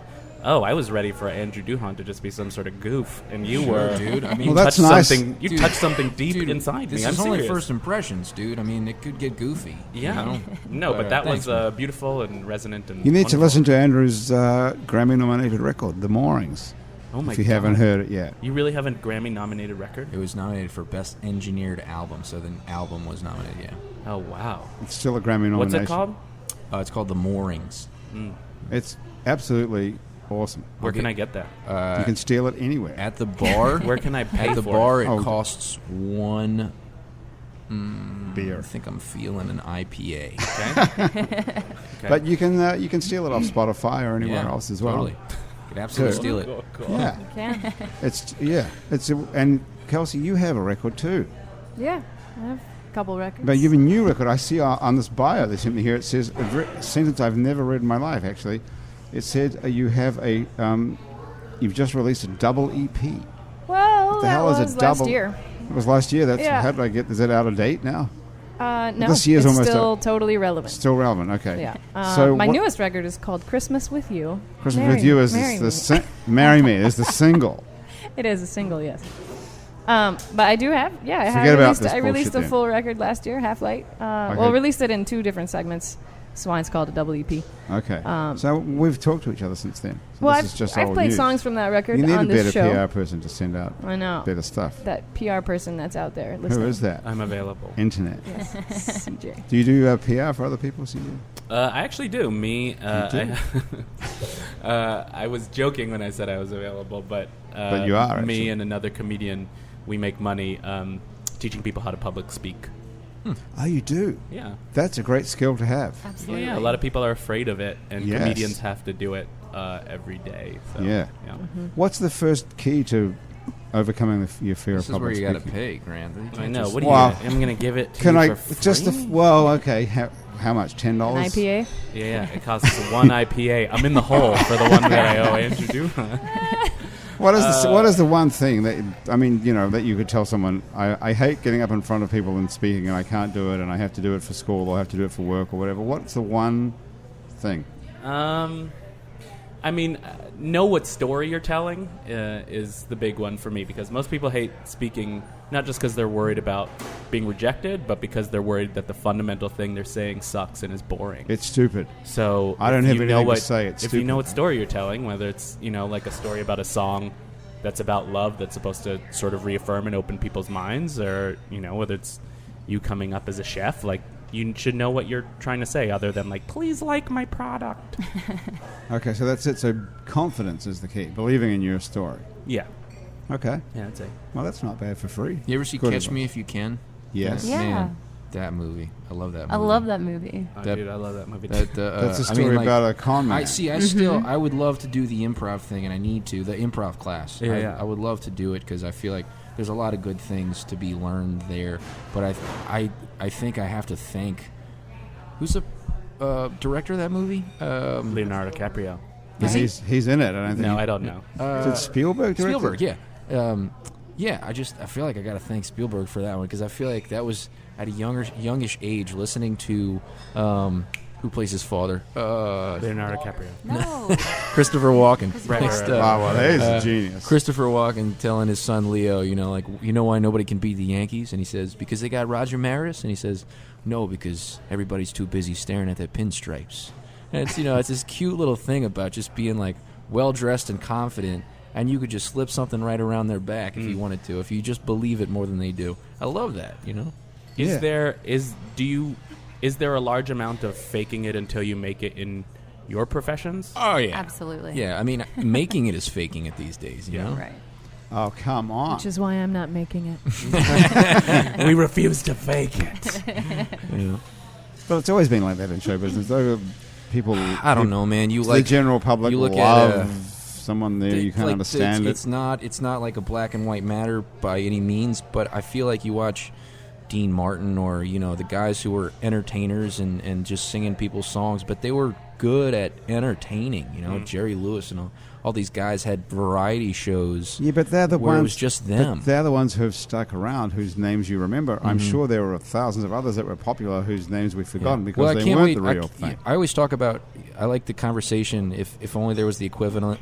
oh, I was ready for Andrew Duhon to just be some sort of goof, and you were, dude. I mean, well, that's nice. You touched something deep inside me. This I'm is only serious. first impressions, dude. I mean, it could get goofy. Yeah. You know? No, but that thanks, was man. beautiful and resonant and You need to wonderful. listen to Andrew's Grammy-nominated record, The Moorings, Oh my if you God. haven't heard it yet. You really have a Grammy-nominated record? It was nominated for Best Engineered Album, so the album was nominated, yeah. Oh, wow. It's still a Grammy nomination. What's it called? It's called The Moorings. It's absolutely Awesome. Where can I get that? You can steal it anywhere. At the bar. Where can I pay At the for bar, it? it costs one beer. I think I'm feeling an IPA. Okay. But you can steal it off Spotify or anywhere else as well. Totally. You can absolutely steal it. Yeah. Can. And Kelsey, you have a record too. Yeah, I have a couple records. But you have a new record. I see on this bio they sent me here. It says a sentence I've never read in my life. Actually, it said you have you've just released a double EP. Well, What the that hell is was a double? last year. It was last year. That's Yeah. how did I get? Is that out of date now? No, This year's it's almost still totally relevant. Still relevant. Okay. Yeah. So my what- newest record is called Christmas with You. Christmas with You is Marry Me is the single. It is a single, yes. But I do have, Forget about this I released bullshit a then. full record last year, Half Light. Well, released it in 2 different segments. So why it's called a double EP. Okay. So we've talked to each other since then. So Well, this is just I've old played news. songs from that record You need on a this better show. PR person to send out I know. better stuff. That PR person that's out there listening. Who is that? I'm available. Internet. Yes, CJ. Do you do PR for other people, CJ? I actually do. Me, do? I was joking when I said I was available, but you are, me actually. and another comedian, we make money teaching people how to public speak. Oh, you do? Yeah. That's a great skill to have. Absolutely. Yeah, a lot of people are afraid of it, and Yes. comedians have to do it every day. So, Yeah. Mm-hmm. What's the first key to overcoming your fear This of is where public you got to speaking? pay, Grant. You I can't know. just- What are you? Wow. I'm going to give it to Can you I for just free? well, okay. How much? $10? An IPA? Yeah, it costs one IPA. I'm in the hole for the one that I owe Andrew. What is the one thing that that you could tell someone? I hate getting up in front of people and speaking, and I can't do it, and I have to do it for school, or I have to do it for work, or whatever. What's the one thing? Know what story you're telling is the big one for me, because most people hate speaking, not just because they're worried about being rejected, but because they're worried that the fundamental thing they're saying sucks and is boring. It's stupid. So I don't if have you know anything to what, say. It's if stupid. you know what story you're telling, whether it's like a story about a song that's about love that's supposed to sort of reaffirm and open people's minds, or whether it's you coming up as a chef, like you should know what you're trying to say, other than like, please like my product. Okay, so that's it. So confidence is the key. Believing in your story. Yeah. Okay. Yeah, that's it. Well, that's not bad for free. You ever see Good Catch advice. Me If You Can? Yes. Yeah. Man, that movie. I love that movie. I love that movie. Oh, That- dude, I love that movie. That's a story about a con man. I would love to do the improv thing, and I need to. The improv class. Yeah. I would love to do it because I feel like there's a lot of good things to be learned there. But I think I have to thank. Who's the director of that movie? Leonardo DiCaprio. He's in it. I don't think. No, I don't know. Did Spielberg direct Spielberg, it? yeah. I feel like I got to thank Spielberg for that one because I feel like that was at a youngish age listening to who plays his father, Leonardo DiCaprio. No. Christopher Walken. Right. Wow, well, that is a genius. Christopher Walken telling his son Leo, why nobody can beat the Yankees, and he says because they got Roger Maris, and he says no because everybody's too busy staring at their pinstripes. And it's it's this cute little thing about just being like well dressed and confident, and you could just slip something right around their back if you wanted to, if you just believe it more than they do. I love that, Yeah. Is there a large amount of faking it until you make it in your professions? Oh yeah, Absolutely. yeah. I mean, making it is faking it these days. You know, Right. Oh, come on. Which is why I'm not making it. We refuse to fake it. Yeah. Well, it's always been like that in show business. Though people, I don't know, man. You the like general public you look love at, someone there. You can't understand it. It's not like a black and white matter by any means, but I feel like you watch Dean Martin or the guys who were entertainers and just singing people's songs, but they were good at entertaining. Jerry Lewis and all these guys had variety shows. Yeah, but they're the where ones. it was just them. But they're the ones who have stuck around, whose names you remember. I'm sure there were thousands of others that were popular, whose names we've forgotten because Well, I they can't weren't wait. the real thing. I always talk about. I like the conversation. If only there was the equivalent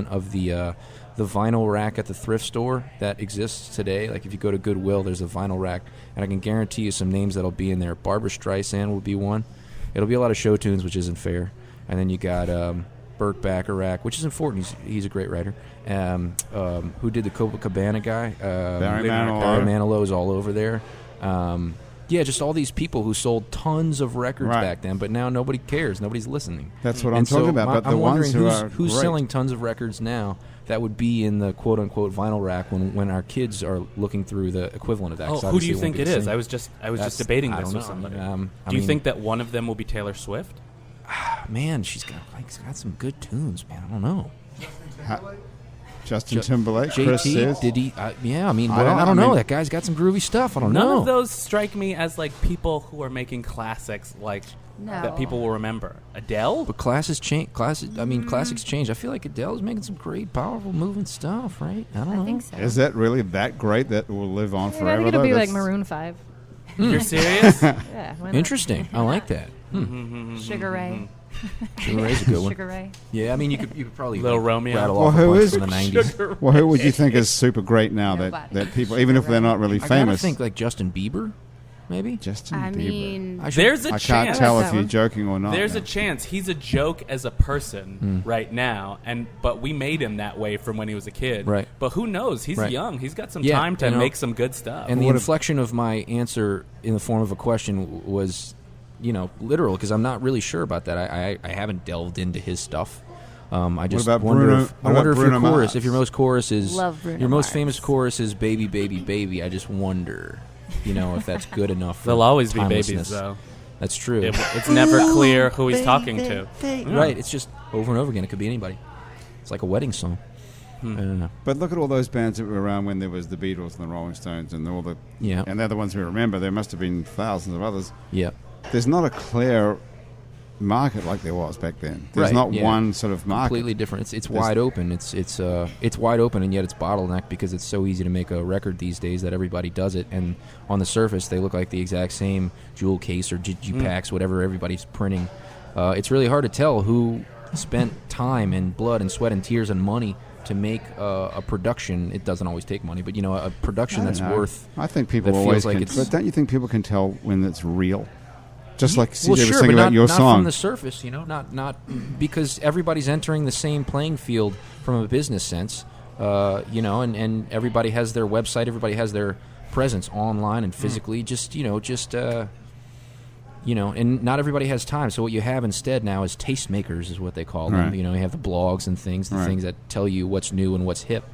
of the vinyl rack at the thrift store that exists today. Like if you go to Goodwill, there's a vinyl rack, and I can guarantee you some names that'll be in there. Barbra Streisand would be one. It'll be a lot of show tunes, which isn't fair. And then you got Burt Bacharach, which is important. He's a great writer. Who did the Copacabana guy? Barry Manilow. Barry Manilow is all over there. Yeah, just all these people who sold tons of records Right. back then, but now nobody cares. Nobody's listening. That's what I'm And talking so about. But I'm the ones wondering who's who's selling tons of records now that would be in the quote-unquote vinyl rack when our kids are looking through the equivalent of that. Oh, 'cause who do you obviously think won't it be is? the I same. was just debating I this don't with know. somebody. I Do you mean, think that one of them will be Taylor Swift? Man, she's got some good tunes, man. I don't know. Justin Timberlake, Chris JT, says. did he? Yeah, I mean, I don't know. I don't know. I mean- That guy's got some groovy stuff. I don't None know. of those strike me as like people who are making classics No. that people will remember. Adele? But classics change. Classics change. I feel like Adele's making some great, powerful, moving stuff, right? I don't know. I think so. Is that really that great that will live on Yeah, forever? I think it'll though? be like That's- Maroon 5. You're serious? Yeah, why not? Interesting. I like that. Sugar Ray. Sugar Ray's a good one. Sugar Ray. Yeah, I mean, you could probably Lil Romeo. rattle Well, off a who bunch is from the '90s. Well, who would you think is super great now that Nobody. people, even if they're not really I gotta famous? think like Justin Bieber, maybe. Justin I Bieber. mean, There's a I chance. can't tell like if that you're one. joking or not. There's now. a chance he's a joke as a person right now, but we made him that way from when he was a kid. Right. But who knows? He's Right. young. He's got some Yeah, time to you know, make some good stuff. And the inflection of my answer in the form of a question was, literal, because I'm not really sure about that. I haven't delved into his stuff. I just about wonder Bruno- if, what I wonder about if your Bruno chorus, Mars? if your most chorus is Love Bruno your most Mars. famous chorus is "Baby, Baby, Baby." I just wonder, if that's good enough. For There'll always be timelessness. babies, though. That's true. It's never clear who he's talking to. Right. It's just over and over again. It could be anybody. It's like a wedding song. I don't know. But look at all those bands that were around when there was the Beatles and the Rolling Stones and all the Yeah. and they're the ones we remember. There must have been thousands of others. Yeah. There's not a clear market like there was back then. There's Right, not yeah. one sort of market. Completely different. It's wide open. It's wide open, and yet it's bottlenecked because it's so easy to make a record these days that everybody does it. And on the surface, they look like the exact same jewel case or G-Packs, whatever everybody's printing. It's really hard to tell who spent time and blood and sweat and tears and money to make a production. It doesn't always take money, but a production I that's don't know. worth. I think people that always feels like can. it's- But don't you think people can tell when it's real? Just like CJ Well, was sure, saying but about your not song. from the surface, not because everybody's entering the same playing field from a business sense, and everybody has their website, everybody has their presence online and physically, and not everybody has time. So what you have instead now is tastemakers, is what they call them. Right. You have the blogs and things, the Right. things that tell you what's new and what's hip,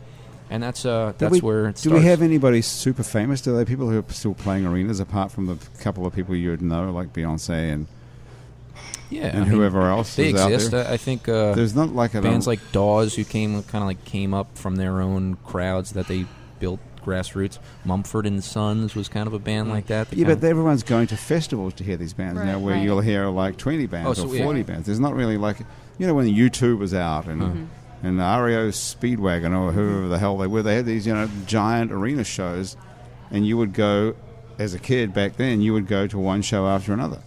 and that's where it starts. Do we have anybody super famous? Do they people who are still playing arenas apart from the couple of people you would know, like Beyonce and whoever else They is out exist. there? I think There's not like a bands like Dawes who came up from their own crowds that they built grassroots. Mumford & Sons was kind of a band like that. Yeah, but everyone's going to festivals to hear these bands now, where Right. you'll hear like 20 bands Oh, or so, yeah. 40 bands. There's not really like, when U2 was out and REO Speedwagon or whoever the hell they were, they had these giant arena shows, and you would go as a kid back then. You would go to one show after another.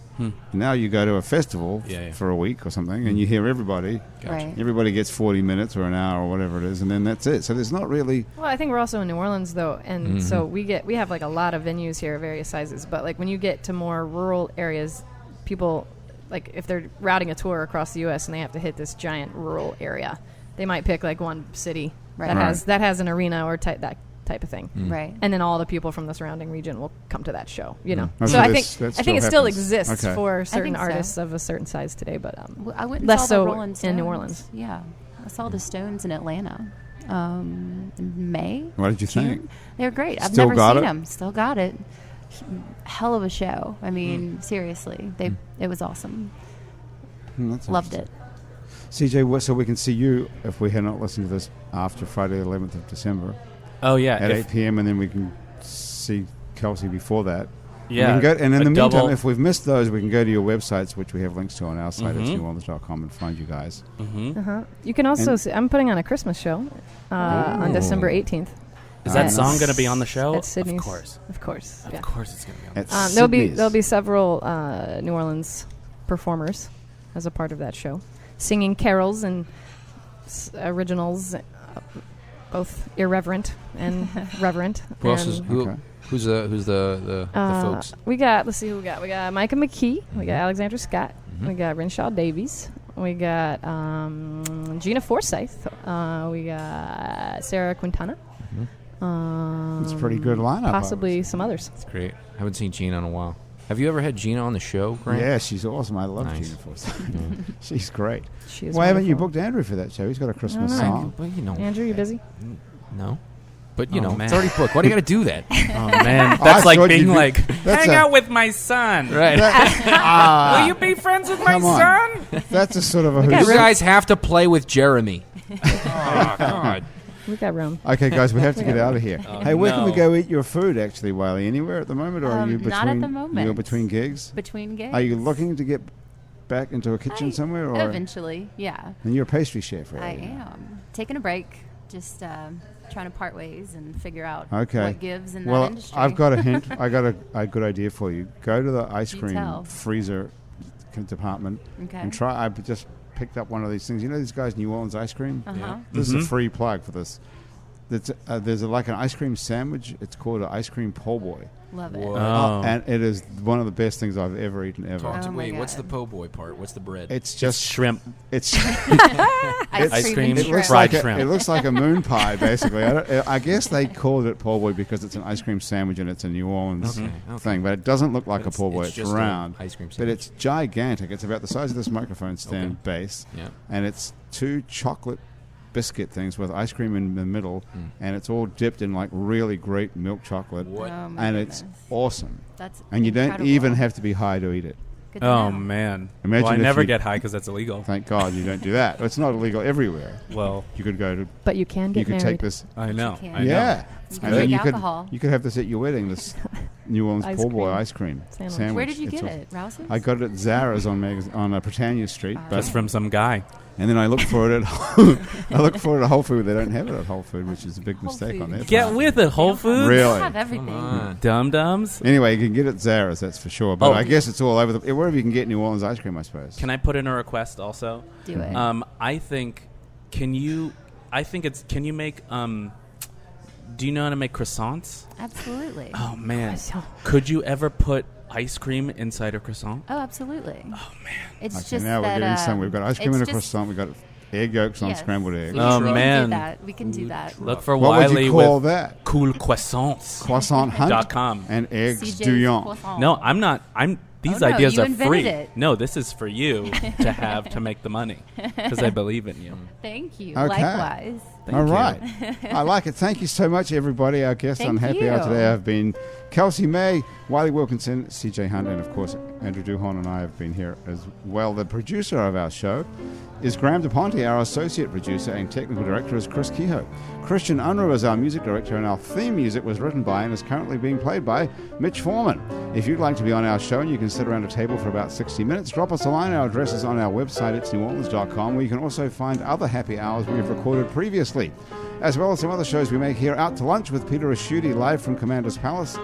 Now you go to a festival for a week or something, and you hear everybody. Right. Everybody gets 40 minutes or an hour or whatever it is, and then that's it. So there's not really. Well, I think we're also in New Orleans though, and so we have like a lot of venues here of various sizes. But like when you get to more rural areas, people like if they're routing a tour across the U.S. and they have to hit this giant rural area, they might pick like one city Right. that has an arena or that type of thing. Right. And then all the people from the surrounding region will come to that show. Oh, So I that think still it still happens. exists Okay. for certain think so. artists of a certain size today, but I went and less saw the so Rolling Stones. in New Orleans. Yeah, I saw the Stones in Atlanta in May. What did you June. think? They were great. I've Still never got seen it? them. Still got it. Hell of a show. I mean, seriously, it was awesome. That's Loved interesting. it. CJ, so we can see you if we had not listened to this after Friday the 11th of December Oh yeah, at 8 p.m. and then we can see Kelsey before that. yeah. We can go, and in a the double- meantime, if we've missed those, we can go to your websites, which we have links to on our site at neworleans.com, and find you guys. You can also And- see, I'm putting on a Christmas show on December 18th. Is that Nice. song going to be on the show? At Sydney's. Of course. Of course. Yeah. Of course, it's going to be on. At There'll Sydney's. be several New Orleans performers as a part of that show, singing carols and originals, both irreverent and reverent. Who else is And, Okay. who's the folks? We got. Let's see who we got. We got Micah McKee. We got Alexandra Scott. We got Renshaw Davies. We got Gina Forsyth. We got Sarah Quintana. It's a pretty good lineup. Possibly some others. It's great. I haven't seen Gina in a while. Have you ever had Gina on the show, Grant? Yeah, she's awesome. I love Nice. Gina Forsyth. She's great. She is Why haven't you wonderful. booked Andrew for that show? He's got a Christmas I don't know. song. Well, you know. Andrew, you busy? No. But, Oh, it's man. already booked. Why do you got to do that? Oh man, I that's like thought being you'd be- like, that's hang a- out with my son. Right. Will you be friends with my Come on. son? That's a sort of a You who's. guys have to play with Jeremy. Oh, God. We got room. Okay, guys, we have to get out of here. Oh, hey, where can we no. go eat your food, actually, Wiley? Anywhere at the moment? Or are you between, not at the moment. You're between gigs? Between gigs. Are you looking to get back into a kitchen somewhere? Or Eventually, yeah. And you're a pastry chef, right? I am. Taking a break. Just trying to part ways and figure out Okay. what gives in that Well, industry. I've got a hint. I got a good idea for you. Go to the ice You cream tell. freezer department Okay. and try. I just picked up one of these things. You know these guys, New Orleans ice cream? Uh-huh. This is a free plug for this. There's like an ice cream sandwich. It's called an ice cream po' boy. Love it. Whoa. Oh. And it is one of the best things I've ever eaten ever. Talk to Oh my wait, what's the God. po' boy part? What's the bread? It's just Shrimp. It's Ice cream, it looks fried like shrimp. it looks like a moon pie basically. I guess they called it po' boy because it's an ice cream sandwich and it's a New Orleans Okay. thing, but it doesn't look like But a po' boy. it's It's just a round, ice cream but sandwich. it's gigantic. It's about the size of this microphone stand Okay. base, Yeah. and it's 2 chocolate biscuit things with ice cream in the middle, and it's all dipped in like really great milk chocolate, What? Oh, my and goodness. it's awesome. That's And you don't incredible. even have to be high to eat it. Good to Oh know. man. Imagine well, I if never you- get high because that's illegal. Thank God you don't do that. It's not illegal everywhere. Well, You could go to. But you can get You could married. take this. I know. can. I know. Yeah. You And can then take you alcohol. could have this at your wedding. This New Orleans Ice po' boy cream ice cream sandwich. Where did you It's get a- it? Rouse's? I got it at Zara's on Britannia Street, but Just from some guy. and then I looked for it at Whole Food. They don't have it at Whole Food, which is a big Whole mistake on Foods. their Get part. with it, Whole Foods. Really? They have everything. Come on. Dum Dums. Anyway, you can get it at Zara's, that's for sure. But Oh. I guess it's all over wherever you can get New Orleans ice cream, I suppose. Can I put in a request also? Do it. I think. Can you make? Do you know how to make croissants? Absolutely. Oh man, Croissant. could you ever put ice cream inside a croissant? Oh, absolutely. Oh man. It's Okay, just now that, we're getting some. We've got ice cream it's and a just- croissant. We've got egg yolks on yes. scrambled eggs. We Oh, can man. do that. We can do that. Look for What would Wiley you call with that? cool croissants. Croissant hunt .com. and eggs CJ's Douillon. croissant. No, I'm not. These Oh, no, ideas you are invented free. it. No, this is for you to have to make the money because I believe in you. Thank you. Okay. Likewise. Thank All you. right. I like it. Thank you so much, everybody. Our guests on Thank Happy Hour you. today have been Kelsey May, Wiley Wilkinson, CJ Hunt, and of course, Andrew Duhon and I have been here as well. The producer of our show is Graham DePonte. Our associate producer and technical director is Chris Kehoe. Christian Unruh is our music director, and our theme music was written by and is currently being played by Mitch Foreman. If you'd like to be on our show and you can sit around a table for about 60 minutes, drop us a line. Our address is on our website, itsneworleans.com, where you can also find other happy hours we've recorded previously, as well as some other shows we make here. Out to Lunch with Peter Asciuti, live from Commander's Palace.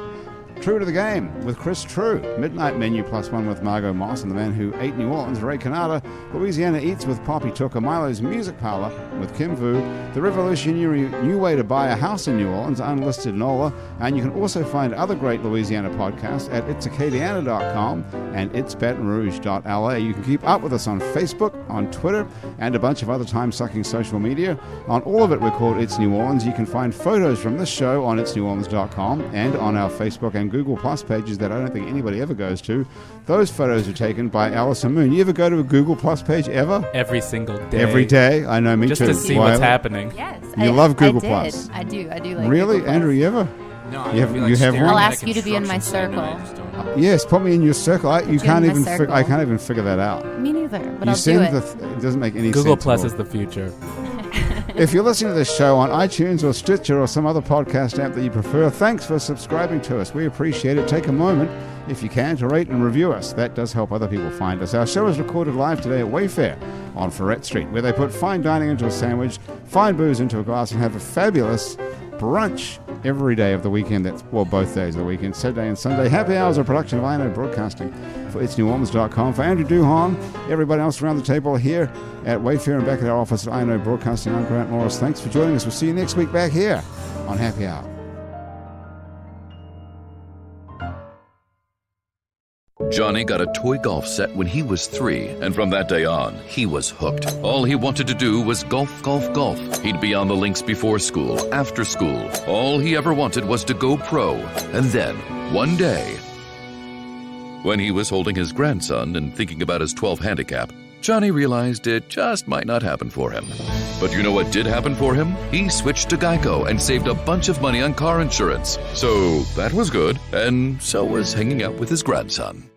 True to the Game with Chris True. Midnight Menu +1 with Margot Moss and the Man Who Ate New Orleans, Ray Canada. Louisiana Eats with Poppy Toque. Milo's Music Parlor with Kim Vu. The Revolutionary New Way to Buy a House in New Orleans, Unlisted NOLA. And you can also find other great Louisiana podcasts at itsacadiana.com and itsbatonrouge.la. You can keep up with us on Facebook, on Twitter, and a bunch of other time-sucking social media. On all of it, we're called It's New Orleans. You can find photos from this show on itsneworleans.com and on our Facebook and Google Plus pages that I don't think anybody ever goes to. Those photos are taken by Alison Moon. You ever go to a Google Plus page ever? Every single day. Every day? I know, me Just too. to see Why- what's happening. Yes. You love Google I did. Plus. I do. I do like Really? Google Plus. Andrew, you ever? No, I You have- feel like you have staring one? at I'll a ask you to be in my construction site, circle. I just don't- Yes, put me in your circle. You you can't in my even. circle. I can't even figure that out. Me neither, but You I'll do send it. it doesn't make any Google sense. Plus at all. is the future. If you're listening to this show on iTunes or Stitcher or some other podcast app that you prefer, thanks for subscribing to us. We appreciate it. Take a moment, if you can, to rate and review us. That does help other people find us. Our show is recorded live today at Wayfair on Ferret Street, where they put fine dining into a sandwich, fine booze into a glass, and have a fabulous brunch every day of the weekend. That's, well, both days of the weekend, Saturday and Sunday. Happy Hours are a production of INO Broadcasting for itsneworleans.com. For Andrew Duhon, everybody else around the table here at Wayfair and back at our office at INO Broadcasting, I'm Grant Morris. Thanks for joining us. We'll see you next week back here on Happy Hour. Johnny got a toy golf set when he was 3, and from that day on, he was hooked. All he wanted to do was golf, golf, golf. He'd be on the links before school, after school. All he ever wanted was to go pro. And then, one day, when he was holding his grandson and thinking about his 12 handicap, Johnny realized it just might not happen for him. But you know what did happen for him? He switched to Geico and saved a bunch of money on car insurance. So that was good, and so was hanging out with his grandson.